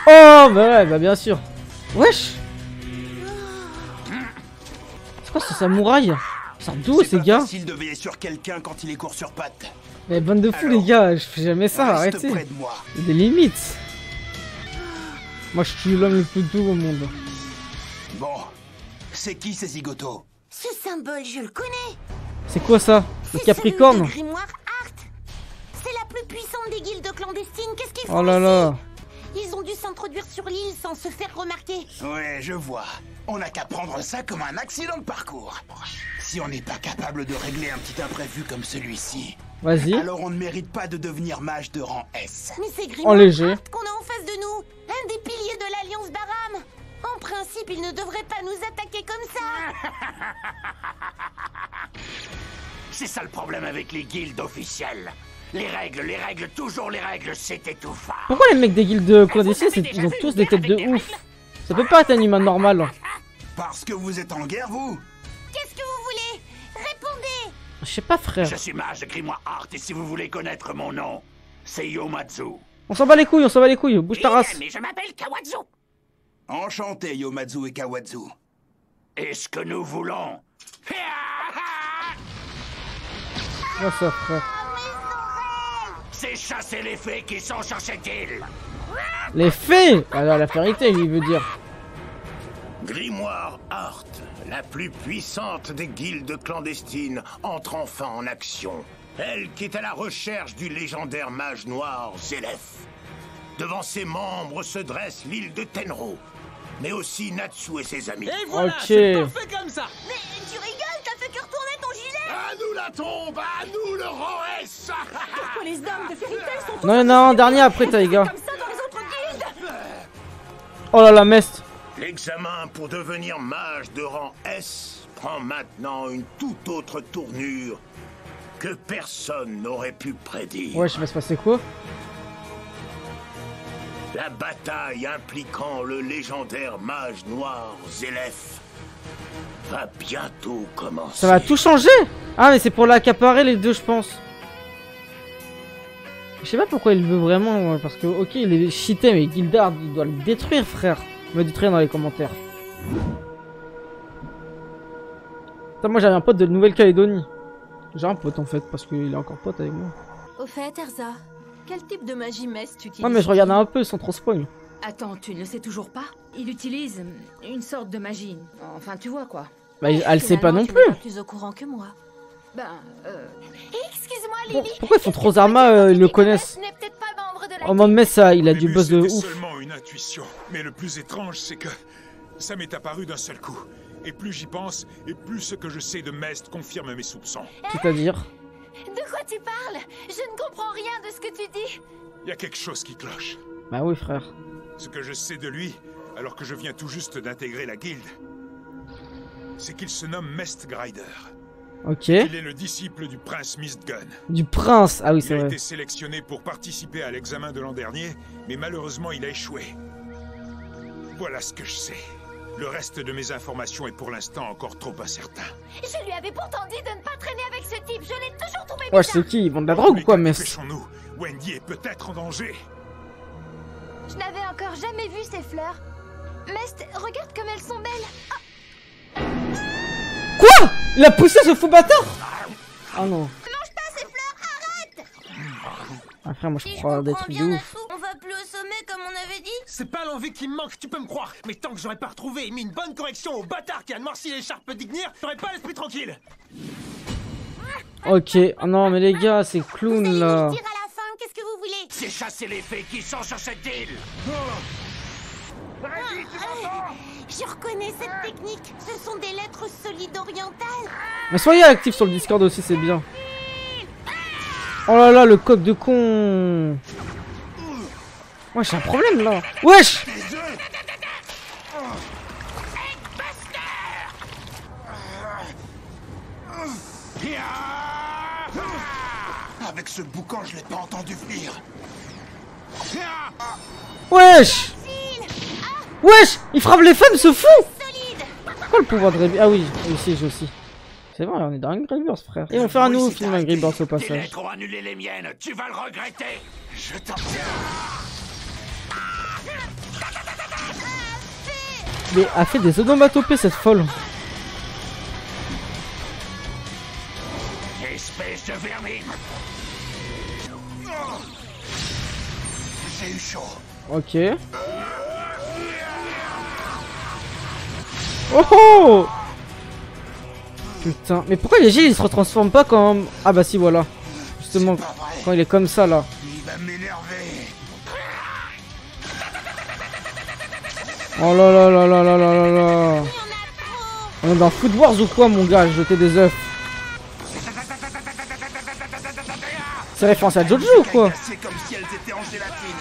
Oh, bah ouais, bah bien sûr. Wesh. C'est quoi ce samouraï? Ça d'où ces gars? C'est facile de veiller sur quelqu'un quand il est court sur pattes. Mais bande de fous, les gars, je fais jamais ça, Reste arrêtez. près de moi. Il y a des limites. Moi, je suis l'homme le plus doux au monde. Bon, c'est qui ces zigotos? Ce symbole, je le connais. C'est quoi ça? Le C'est Capricorne? celui de Grimoire Art. C'est la plus puissante des guildes clandestines. Qu'est-ce qu'ils font Oh là là. ici? Ils ont dû s'introduire sur l'île sans se faire remarquer. Ouais, je vois. On n'a qu'à prendre ça comme un accident de parcours. Si on n'est pas capable de régler un petit imprévu comme celui-ci, Vas-y. alors on ne mérite pas de devenir mage de rang S. Mais c'est En Grimoire léger. Art qu'on a en face de nous. Un des piliers de l'Alliance Baram. En principe, il ne devrait pas nous attaquer comme ça. C'est ça le problème avec les guildes officielles. Les règles, toujours les règles, c'est étouffant. Pourquoi les mecs des guildes clandestines, ils ont tous des têtes de ouf? Ça peut pas être un humain normal. Parce que vous êtes en guerre, vous? Qu'est-ce que vous voulez? Répondez. Je sais pas, frère. Je suis mage de Grimoire Art et si vous voulez connaître mon nom, c'est Yomatsu. On s'en bat les couilles, on s'en bat les couilles. Bouge ta race. Mais je m'appelle Kawazu. Enchanté, Yomatsu et Kawazu. Et ce que nous voulons... Oh ça, frère. C'est chasser les fées qui sont sur cette île. Les fées. Alors la Fairy Tail, il veut dire. Grimoire Art, la plus puissante des guildes clandestines, entre enfin en action. Elle qui est à la recherche du légendaire mage noir Zélef. Devant ses membres se dresse l'île de Tenro, mais aussi Natsu et ses amis. Et voilà, Ok. c'est parfait comme ça. Mais tu rigoles, t'as fait que retourner ton gilet. À nous la tombe, à nous le rang S. Pourquoi les hommes de Fairy Tail sont tous Non, non, dernier après, Taïga. comme ça dans les autres guildes? Oh là là, Mest. L'examen pour devenir mage de rang S prend maintenant une toute autre tournure que personne n'aurait pu prédire. Ouais, je vais se passer quoi? La bataille impliquant le légendaire mage noir Zélef va bientôt commencer. Ça va tout changer? Ah, mais c'est pour l'accaparer les deux, je pense. Je sais pas pourquoi il veut vraiment, parce que, ok, il est cheaté, mais Gildard, il doit le détruire, frère. Me détruire dans les commentaires. Putain, moi j'avais un pote de Nouvelle-Calédonie. J'ai un pote en fait, parce qu'il est encore pote avec moi. Au fait, Erza, quel type de magie Mest utilises? Ouais, mais je regardais un peu sans trop spoil. Attends, tu ne le sais toujours pas? Il utilise une sorte de magie. Enfin, tu vois quoi. Bah, elle sait pas non Tu plus. n'es pas plus au courant que moi. Ben, Excuse-moi, Lily. Pourquoi ils font trop Zarma, ils le connaissent? n'est peut-être pas membre de la Oh, mais ça, il a du buzz de C'était ouf. seulement une intuition. Mais le plus étrange, c'est que ça m'est apparu d'un seul coup. Et plus j'y pense, et plus ce que je sais de Mest confirme mes soupçons. C'est-à-dire? De quoi tu parles? Je ne comprends rien de ce que tu dis. Il y a quelque chose qui cloche. Bah oui, frère. Ce que je sais de lui, alors que je viens tout juste d'intégrer la guilde, c'est qu'il se nomme Mest Grider. Ok. Il est le disciple du prince Mistgun. Du prince, ah oui, c'est Il a vrai. été sélectionné pour participer à l'examen de l'an dernier, mais malheureusement il a échoué. Voilà ce que je sais. Le reste de mes informations est pour l'instant encore trop incertain. Je lui avais pourtant dit de ne pas traîner avec ce type. Je l'ai toujours trouvé Ouais, bizarre. c'est qui? Ils vendent de la drogue ou quoi, Mest? Dépêchons-nous. Wendy est peut-être en danger. Je n'avais encore jamais vu ces fleurs. Mest, regarde comme elles sont belles. Il a poussé ce fou bâtard. Ah non. Mange pas ces fleurs, arrête! Ah frère, moi je crois des trucs de ouf. On va plus au sommet comme on avait dit? C'est pas l'envie qui me manque, tu peux me croire. Mais tant que j'aurais pas retrouvé et mis une bonne correction au bâtard qui a noirci l'écharpe d'Ignir, j'aurais pas l'esprit tranquille. Ok, oh non mais les gars, c'est clown là. Dire à la fin, qu'est-ce que vous voulez? C'est chasser les fées qui sont sur cette île. Je reconnais cette technique. Ce sont des lettres solides orientales. Mais soyez actifs sur le Discord aussi, c'est bien. Oh là là, le coq de con. Ouais, j'ai un problème là. Wesh. Avec ce boucan, je l'ai pas entendu venir. Wesh. Wesh. Il frappe les femmes, ce fou. Pourquoi le pouvoir de Rébi? Ah oui, ici j'ai aussi. C'est vrai, on est dans Angry Birds, frère. Et on fait un nouveau film Angry Birds au passage. Tes lettres ont annulé les miennes, tu vas le regretter. Je t'en Mais a fait des onomatopées cette folle. Espèce de vermine. J'ai eu chaud. Ok. Oh oh. Putain, mais pourquoi les Gilles ils se retransforment pas quand... Ah bah si voilà. Justement, quand il est comme ça là. Il va m'énerver. Oh là là là là là là là là. On est dans Food Wars ou quoi mon gars? Jeter des œufs. C'est référence à Jojo ou quoi? C'est comme si elles étaient en gélatine.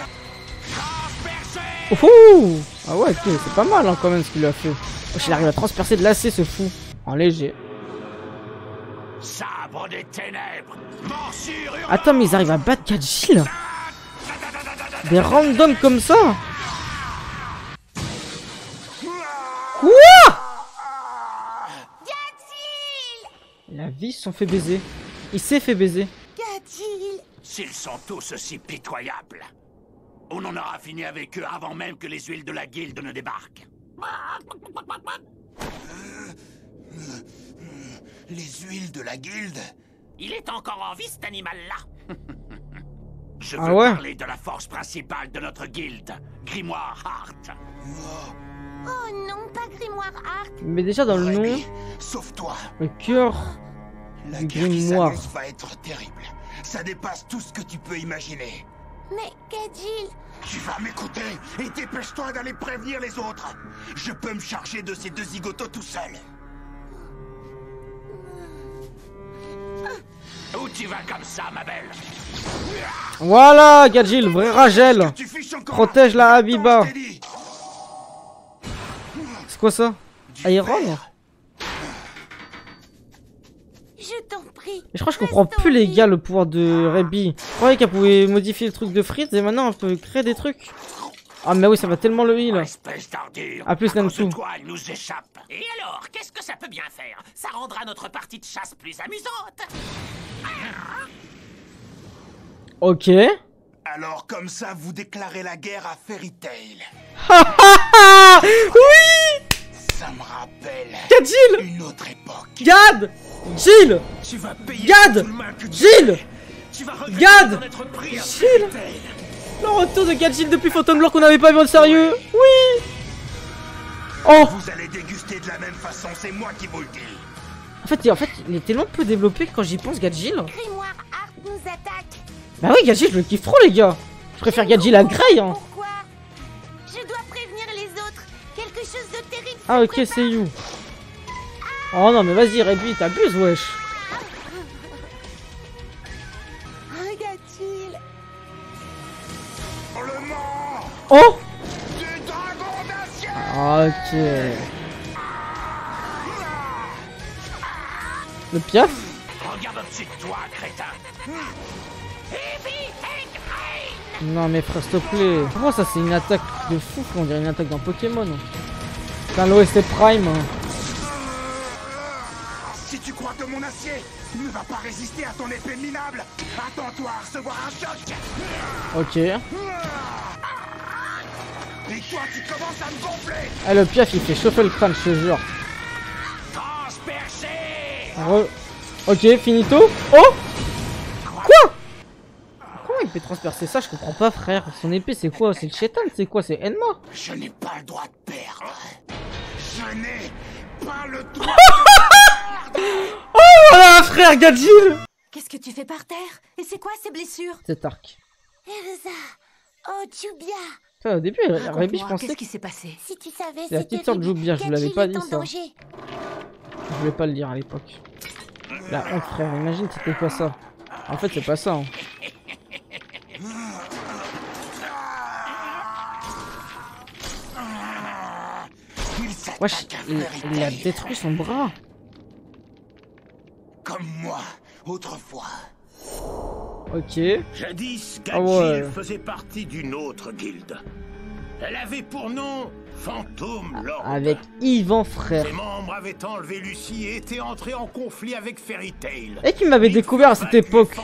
Oh. Ah ouais, ok, c'est pas mal hein, quand même ce qu'il a fait. Oh, il arrive à transpercer de l'acier ce fou. En léger. Sabre des ténèbres. Morsure. Attends, mais ils arrivent à battre Gadjil. Des randoms comme ça. Quoi? La vie, ils se sont fait baiser. Il s'est fait baiser. S'ils sont tous aussi pitoyables, on en aura fini avec eux avant même que les huiles de la guilde ne débarquent. Les huiles de la guilde? Il est encore en vie cet animal-là. Je Ah veux ouais? parler de la force principale de notre guilde, Grimoire Heart. Oh non, pas Grimoire Heart. Mais déjà dans le nom, Sauve-toi. le cœur La du guerre qui grimoire. s'annonce va être terrible. Ça dépasse tout ce que tu peux imaginer. Mais Gadjil, Tu vas m'écouter et dépêche-toi d'aller prévenir les autres. Je peux me charger de ces deux zigotos tout seul. Où tu vas comme ça, ma belle? Voilà, Gadjil, vrai Ragel. Protège la Habiba. C'est quoi ça? Iron? je t'en prie. Je crois que je comprends plus les gars le pouvoir de Rébi. Je croyais qu'elle pouvait modifier le truc de Fritz et maintenant elle peut créer des trucs. Ah mais oui, ça va tellement le heal. A plus Namsu. Elle nous échappe. Et alors, qu'est-ce que ça peut bien faire? Ça rendra notre partie de chasse plus amusante. Ok. Alors comme ça, vous déclarez la guerre à Fairy Tail. Oui. Ça me rappelle Gadjil. une autre époque. Gad. Jill. Gad. Jill. Gad. Jill. Le retour de Gadjil depuis Phantom Lore qu'on n'avait pas vu en sérieux. Oui. Oh. Vous allez déguster de la même façon, c'est moi qui vous le dis. En fait, il est tellement peu développé que quand j'y pense, Gadjil. Grimoire Heart nous attaque. Bah oui, Gadjil, je le kiffe trop, les gars. Je préfère Gadjil à Grey, hein. Pourquoi? Je dois prévenir les autres. Quelque chose de terrible. Ah, ok, c'est you. Oh non, mais vas-y, Rébi, t'abuses, wesh. Gadjil. Oh. Ok. Le piaf. Regarde au-dessus de toi, crétin. Non mais frère, s'il te plaît. Comment ça, c'est une attaque de fou, frère. On dirait une attaque dans Pokémon. Putain, l'OST Prime. Si tu crois que mon acier ne va pas résister à ton épée minable, attends-toi à recevoir un choc. Ok. Et toi, tu commences à me gonfler. Ah, le piaf, il fait chauffer le crâne, je te jure. Transpercé. Ok, finito. Oh! Quoi? Comment il peut transpercer ça? Je comprends pas, frère. Son épée, c'est quoi? C'est le Shaitan? C'est quoi? C'est Enma? Je n'ai pas le droit de perdre. Je n'ai pas le droit Oh voilà, frère Gadjil! Qu'est-ce que tu fais par terre? Et c'est quoi ces blessures? Cet arc. Erza! Oh, Jubia! Enfin, au début, Rébi, je pensais... Qu'est-ce qui s'est passé? Si tu savais, c'est la petite sœur de Jubia, je vous l'avais pas dit ça. Je voulais pas le dire à l'époque. La honte, frère, imagine c'était pas ça. En fait, c'est pas ça. Hein. Wesh, il a détruit son bras. Comme moi, autrefois. Ok. Jadis, Gadjil faisait partie d'une autre guilde. Elle avait pour nom Phantom Lord. Avec Ivan, frère. Ses membres avaient enlevé Lucie et étaient entrés en conflit avec Fairy Tail. Et qui m'avait découvert à cette époque,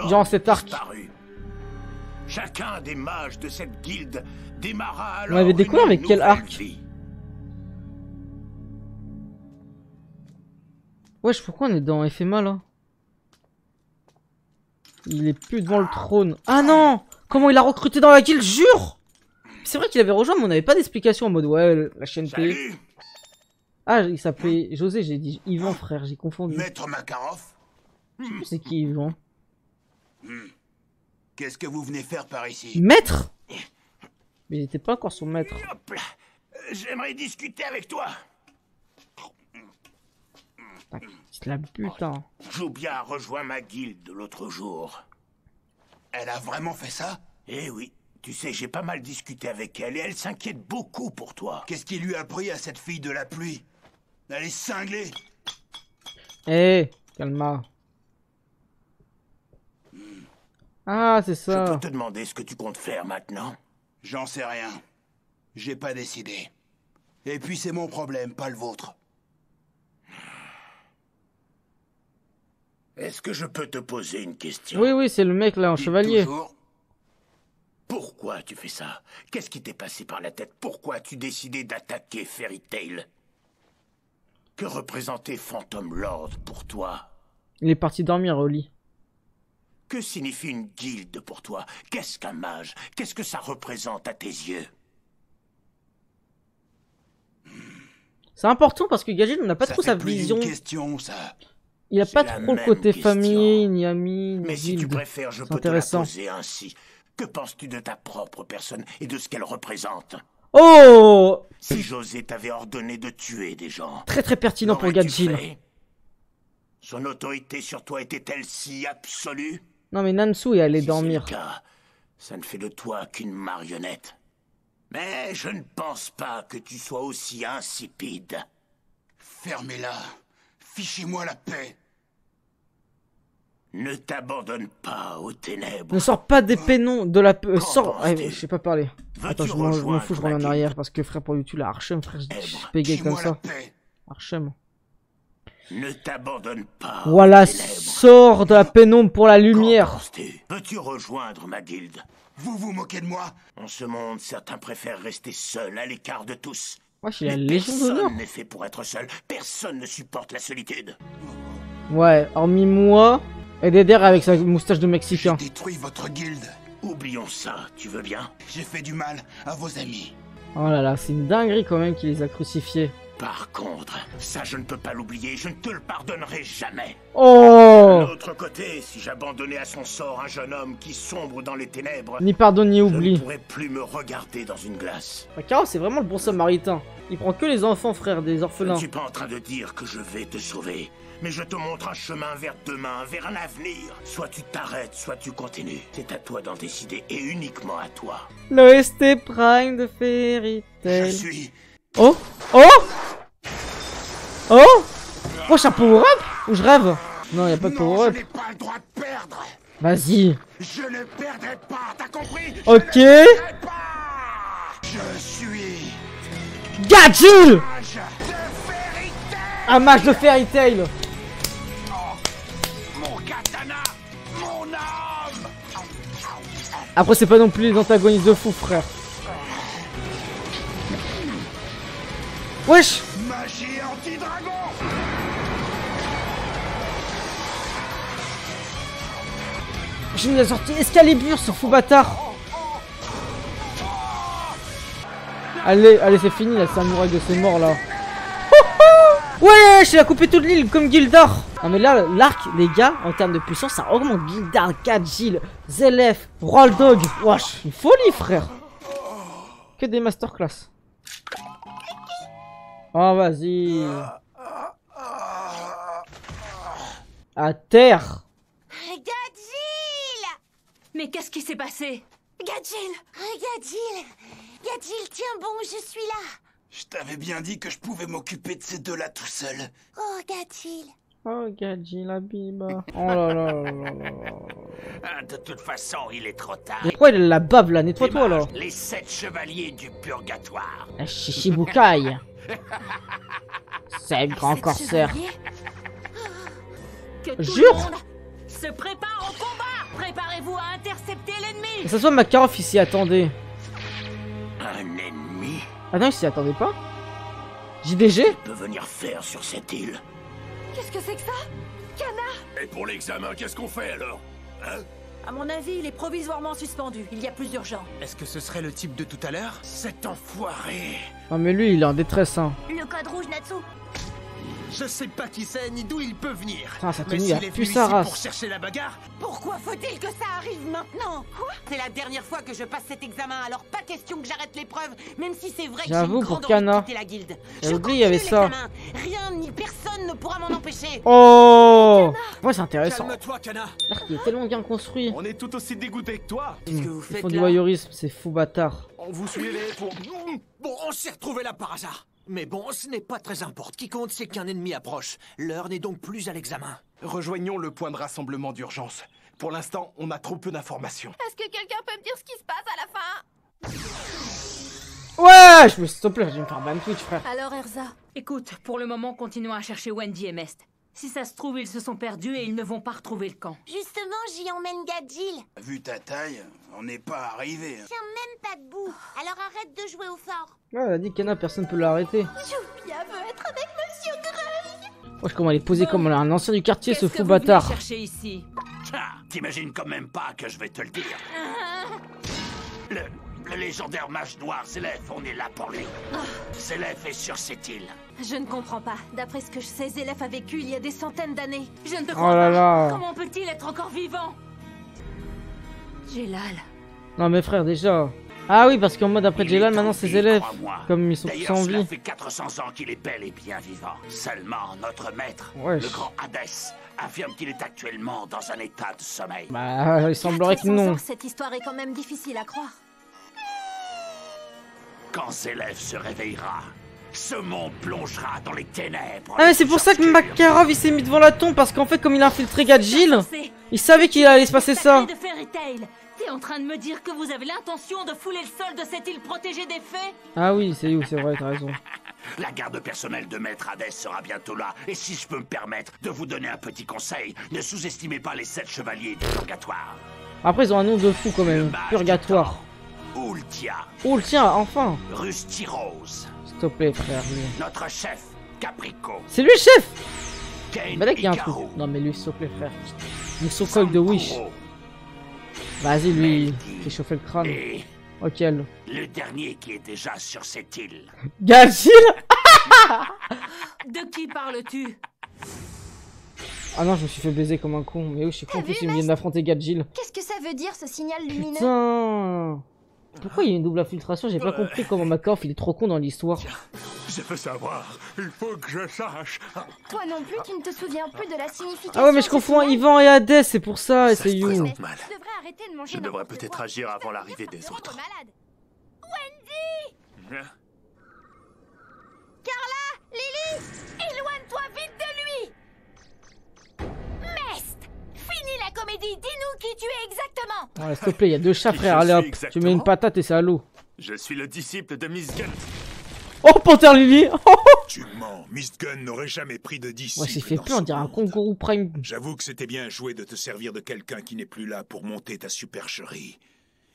durant cet arc. Chacun des mages de cette guilde démarra alors. On m'avait découvert avec quel arc? Wesh, pourquoi on est dans FMA là? Il est plus devant le trône. Ah non! Comment il a recruté dans la guilde, jure! C'est vrai qu'il avait rejoint, mais on n'avait pas d'explication en mode ouais, la chaîne télé. Ah, il s'appelait José, j'ai dit Yvan, frère, j'ai confondu. Maître Makarov? Je sais plus c'est qui Yvan. Qu'est-ce que vous venez faire par ici? Maître? Mais il n'était pas encore son maître. J'aimerais discuter avec toi. C'est la putain. Jubia a rejoint ma guilde l'autre jour. Elle a vraiment fait ça? Eh oui. Tu sais, j'ai pas mal discuté avec elle et elle s'inquiète beaucoup pour toi. Qu'est-ce qui lui a pris à cette fille de la pluie? Elle est cinglée. Eh, calma. Ah, c'est ça. Je peux te demander ce que tu comptes faire maintenant? J'en sais rien. J'ai pas décidé. Et puis c'est mon problème, pas le vôtre. Est-ce que je peux te poser une question? Oui, oui, c'est le mec là en chevalier. Toujours. Pourquoi tu fais ça? Qu'est-ce qui t'est passé par la tête? Pourquoi as-tu décidé d'attaquer Fairy Tail? Que représentait Phantom Lord pour toi? Il est parti dormir au lit. Que signifie une guilde pour toi? Qu'est-ce qu'un mage? Qu'est-ce que ça représente à tes yeux? C'est important parce que Gadjil, on n'a pas trop sa vision. Il a pas trop le côté famille, ni ami, ni mais si tu guilde. préfères, je peux te la poser ainsi. Que penses-tu de ta propre personne et de ce qu'elle représente? Oh! Si José t'avait ordonné de tuer des gens... Très très pertinent pour Gadjil. Son autorité sur toi était-elle si absolue? Non mais Namsu est allé dormir. C'est le cas, ça ne fait de toi qu'une marionnette. Mais je ne pense pas que tu sois aussi insipide. Fermez-la. Fichez-moi la paix. Ne t'abandonne pas aux ténèbres. Ne sors pas d'épée non de la sors. Ah, je sais pas parler. Attends, je m'en fous, je reviens en arrière parce que frère pour YouTube la Archem, frère, je pégais comme ça. Archem. Ne t'abandonne pas. Voilà, sors de la pénombre pour la lumière. Veux-tu rejoindre ma guilde? Vous vous moquez de moi? En ce monde, certains préfèrent rester seuls, à l'écart de tous. Wesh, il a la Légion d'honneur. Personne n'est fait pour être seul. Personne ne supporte la solitude. Ouais, hormis moi et Déder avec sa moustache de Mexicain. J'ai détruit votre guilde. Oublions ça, tu veux bien? J'ai fait du mal à vos amis. Oh là là, c'est une dinguerie quand même qui les a crucifiés. Par contre, ça je ne peux pas l'oublier, je ne te le pardonnerai jamais. Oh! De l'autre côté, si j'abandonnais à son sort un jeune homme qui sombre dans les ténèbres... Ni pardonne ni oubli. Je ne pourrais plus me regarder dans une glace. Caro, c'est vraiment le bon samaritain. Il prend que les enfants, frère, des orphelins. Je ne suis pas en train de dire que je vais te sauver. Mais je te montre un chemin vers demain, vers un avenir. Soit tu t'arrêtes, soit tu continues. C'est à toi d'en décider, et uniquement à toi. L'OST Prime de Fairy Tail. Je suis... Oh! Oh! Oh! Oh, j'ai un power-up? Ou je rêve? Non, y a pas de power-up. Je n'ai pas le droit de perdre. Vas-y. Je ne perdrai pas, t'as compris? Ok. Je suis... Gadjil! Un mage de Fairy Tail. Mon katana, mon âme. Après, c'est pas non plus les antagonistes de fou, frère. Wesh! Magie anti-dragon. Je nous ai sorti Excalibur, ce fou bâtard. Allez, allez, c'est fini, la samouraï de ces morts là. Ouais, je l'ai coupé toute l'île comme Gildar. Non mais là, l'arc, les gars, en termes de puissance, ça augmente. Gildar, Gadjil, Zelef, Roaldog. Wesh, une folie, frère. Que des masterclass. Oh, vas-y. À terre. Gadjil! Mais qu'est-ce qui s'est passé? Gadjil! Gadjil! Gadjil, tiens bon, je suis là. Je t'avais bien dit que je pouvais m'occuper de ces deux-là tout seul. Oh, Gadjil. Oh, Gadjil, Abiba. Oh là là là là là. De toute façon, il est trop tard. Mais pourquoi il a la bave là? Nettoie-toi là. Les 7 chevaliers du purgatoire. Shishibukai. C'est le grand corsaire. Jure. Se prépare au combat. Préparez-vous à intercepter l'ennemi. Que ce soit Makarov ici, attendez. Un ennemi? Ah non, il s'y attendait pas. JDG? Il peut venir faire sur cette île. Qu'est-ce que c'est que ça? Kana! Et pour l'examen, qu'est-ce qu'on fait alors? Hein? À mon avis, il est provisoirement suspendu. Il y a plus urgent. Est-ce que ce serait le type de tout à l'heure? Cet enfoiré! Ah mais lui, il est en détresse, hein. Le code rouge, Natsu. Je sais pas qui c'est ni d'où il peut venir. Putain, sa Mais tenue, s'il elle est pue venu sa ici race. pour chercher la bagarre, Pourquoi faut-il que ça arrive maintenant? Quoi? C'est la dernière fois que je passe cet examen, alors pas question que j'arrête l'épreuve, même si c'est vrai que j'ai J'avoue, une pour grande Kana. envie de quitter la guilde. J'avais Je oublié, il y avait continue ça. l'examen. Rien ni personne ne pourra m'en empêcher. Oh ouais, c'est intéressant. calme-toi, Kana. L'arc, il est tellement bien construit. On est tout aussi dégoûtés que toi. Qu'est-ce que vous Ils faites font du là? voyeurisme, c'est fou bâtard. On vous suivait pour... Bon, on s'est retrouvés là par hasard. Mais bon, ce n'est pas très important. Ce qui compte, c'est qu'un ennemi approche. L'heure n'est donc plus à l'examen. Rejoignons le point de rassemblement d'urgence. Pour l'instant, on a trop peu d'informations. Est-ce que quelqu'un peut me dire ce qui se passe à la fin? Ouais, je me s'il te plaît, je vais me faire ban Twitch, frère. Alors, Erza? Écoute, pour le moment, continuons à chercher Wendy et Mest. Si ça se trouve, ils se sont perdus et ils ne vont pas retrouver le camp. Justement, j'y emmène Gadjil. Vu ta taille, on n'est pas arrivé. Tiens même pas debout. Alors arrête de jouer au fort. Ouais, elle a dit qu'Anna, personne peut l'arrêter. Jupia veut être avec Monsieur Grey. Wesh, comment elle est posée comme un ancien du quartier, ce Qu'est-ce fou que vous venez bâtard. chercher ici? T'imagines quand même pas que je vais te le dire. Le légendaire mage noir Zelef, on est là pour lui. Zelef est sur cette île. Je ne comprends pas. D'après ce que je sais, Zelef a vécu il y a des centaines d'années. Je ne te Oh crois là pas. là. Comment peut-il être encore vivant? Jelal. Non mais frère, déjà. Ah oui, parce qu'en mode après Jelal, maintenant c'est élèves. crois-moi. Comme ils sont tous D'ailleurs, en cela vie. fait 400 ans qu'il est bel et bien vivant. Seulement, notre maître, Wesh. le grand Hadès, affirme qu'il est actuellement dans un état de sommeil. Bah, il semblerait que non. Cette histoire est quand même difficile à croire. Quand Zelef se réveillera, ce monde plongera dans les ténèbres. Ah mais c'est pour ça que Makarov il s'est mis devant la tombe, parce qu'en fait comme il a infiltré Gadjil, il savait qu'il allait se passer ça. De Fairy Tail. T'es en train de me dire que vous avez l'intention de fouler le sol de cette île protégée des fées? Ah oui, c'est où, c'est vrai, t'as raison. La garde personnelle de Maître Hadès sera bientôt là, et si je peux me permettre de vous donner un petit conseil, ne sous-estimez pas les 7 chevaliers du purgatoire. Après ils ont un nom de fou quand même, Purgatoire. Ultia, Oh tiens, enfin. Rusty Rose, S'il te plaît frère. lui. notre chef, Caprico, C'est lui le chef. Kane Bah là qu'il y a un Icaro, truc. Non mais lui s'il te plaît frère. Le Sokol de Wish. Sankuro, Vas-y lui, fait chauffer le crâne. et Ok. elle. le dernier qui est déjà sur cette île. Gadjil. De qui parles-tu? Ah non, je me suis fait baiser comme un con. Mais oui, je suis con, en T'as plus vu, il vient d'affronter Gadjil. Qu'est-ce que ça veut dire ce signal lumineux? Putain. Pourquoi il y a une double infiltration? J'ai pas compris comment Makarov il est trop con dans l'histoire. Je veux savoir. Il faut que je sache. Toi non plus, tu ne te souviens plus de la signification. Ah ouais mais je de ce confonds signal? Ivan et Hadès, c'est pour ça, et Ça c'est se You. présente mal. Tu devrais arrêter de manger Je devrais n'importe peut-être quoi. agir avant l'arrivée des autres. Malade. Wendy! Carla! Lily! Éloigne-toi vite de lui! Mest! Fini la comédie, dis-nous qui tu es exactement! Ouais, s'il te plaît, il y a deux chats frère, allez hop. Tu mets une patate et c'est à l'eau. Je suis le disciple de Miss Gun. Oh Panther Lily. Tu mens, Mistgun n'aurait jamais pris de disciple. Ouais, c'est fait dans peur, on ce dirait un monde. kangourou prime. J'avoue que c'était bien joué de te servir de quelqu'un qui n'est plus là pour monter ta supercherie.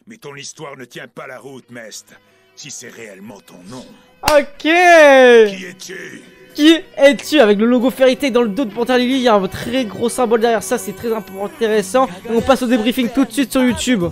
Mais ton histoire ne tient pas la route, Mest. Si c'est réellement ton nom. Ok. Qui es-tu? Qui es-tu? Avec le logo Fairy Tail dans le dos de Panthère Lily, il y a un très gros symbole derrière ça, c'est très intéressant. Et on passe au débriefing tout de suite sur YouTube.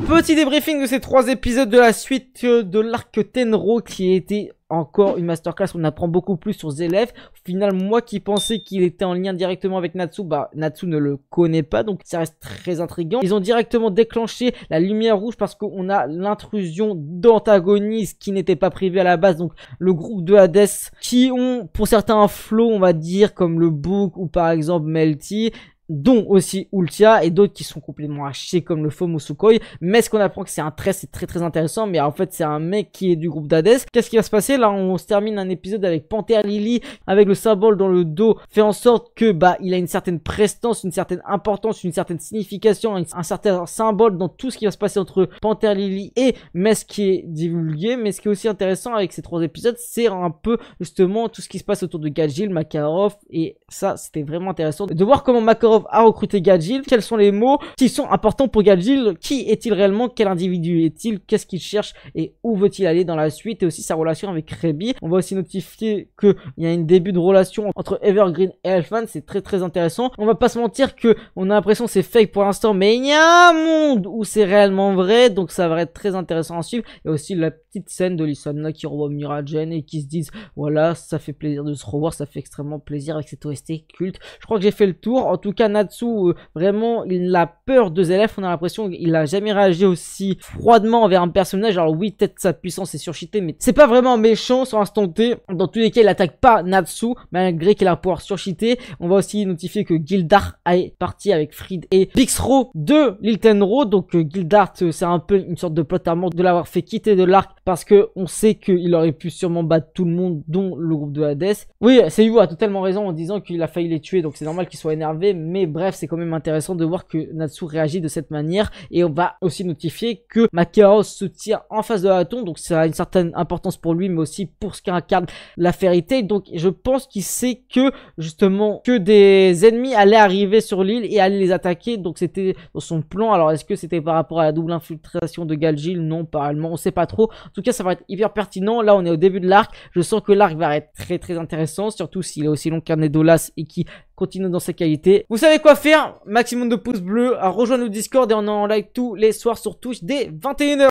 Petit débriefing de ces 3 épisodes de la suite de l'arc Tenro qui a été encore une masterclass. On apprend beaucoup plus sur Zélef. Au final, moi qui pensais qu'il était en lien directement avec Natsu, bah Natsu ne le connaît pas, donc ça reste très intriguant. Ils ont directement déclenché la lumière rouge parce qu'on a l'intrusion d'antagonistes qui n'étaient pas prévus à la base, donc le groupe de Hades qui ont pour certains un flow, on va dire, comme le Book ou par exemple Melty, dont aussi Ultia et d'autres qui sont complètement hachés comme le Faux Musukoi. Mais ce qu'on apprend que c'est un trait, c'est très intéressant, mais en fait c'est un mec qui est du groupe d'Hades. Qu'est-ce qui va se passer? Là on se termine un épisode avec Panthère Lily avec le symbole dans le dos, fait en sorte que bah il a une certaine prestance, une certaine importance, une certaine signification, un certain symbole dans tout ce qui va se passer entre Panthère Lily et Mess qui est divulgué. Mais ce qui est aussi intéressant avec ces 3 épisodes, c'est un peu justement tout ce qui se passe autour de Gajeel, Makarov, et ça c'était vraiment intéressant de voir comment Makarov a recruté Gajeel, quels sont les mots qui sont importants pour Gajeel, qui est-il réellement, quel individu est-il, qu'est-ce qu'il cherche et où veut-il aller dans la suite, et aussi sa relation avec Rebi. On va aussi notifier qu'il y a un début de relation entre Evergreen et Elfan, c'est très intéressant. On va pas se mentir que on a l'impression que c'est fake pour l'instant, mais il y a un monde où c'est réellement vrai, donc ça va être très intéressant à suivre. Et aussi la petite scène de Lisanna qui revoit Miragen et qui se disent voilà, ça fait plaisir de se revoir, ça fait extrêmement plaisir avec cette OST culte. Je crois que j'ai fait le tour. En tout cas Natsu, vraiment il a peur de Zélef, on a l'impression qu'il a jamais réagi aussi froidement envers un personnage. Alors oui, peut-être sa puissance est surcheatée, mais c'est pas vraiment méchant sur l'instant T. Dans tous les cas il attaque pas Natsu malgré qu'il a un pouvoir surcheaté. On va aussi notifier que Gildart est parti avec Fried et Bixro de l'île Tenro. Donc Gildart c'est un peu une sorte de plot armor de l'avoir fait quitter de l'arc parce que on sait qu'il aurait pu sûrement battre tout le monde dont le groupe de Hades. Oui, Seiyu a totalement raison en disant qu'il a failli les tuer, donc c'est normal qu'il soit énervé, mais bref, c'est quand même intéressant de voir que Natsu réagit de cette manière. Et on va aussi notifier que Makarov se tire en face de Aton, donc ça a une certaine importance pour lui, mais aussi pour ce qu'incarne la Fairy Tail. Donc je pense qu'il sait que justement que des ennemis allaient arriver sur l'île et allaient les attaquer, donc c'était dans son plan. Alors est-ce que c'était par rapport à la double infiltration de Gajeel? Non, apparemment on sait pas trop. En tout cas ça va être hyper pertinent. Là on est au début de l'arc, je sens que l'arc va être très intéressant, surtout s'il est aussi long qu'un Edolas et qui continue dans sa qualité. Vous savez quoi faire, maximum de pouces bleus, rejoindre le Discord et on est en live tous les soirs sur Twitch dès 21 h.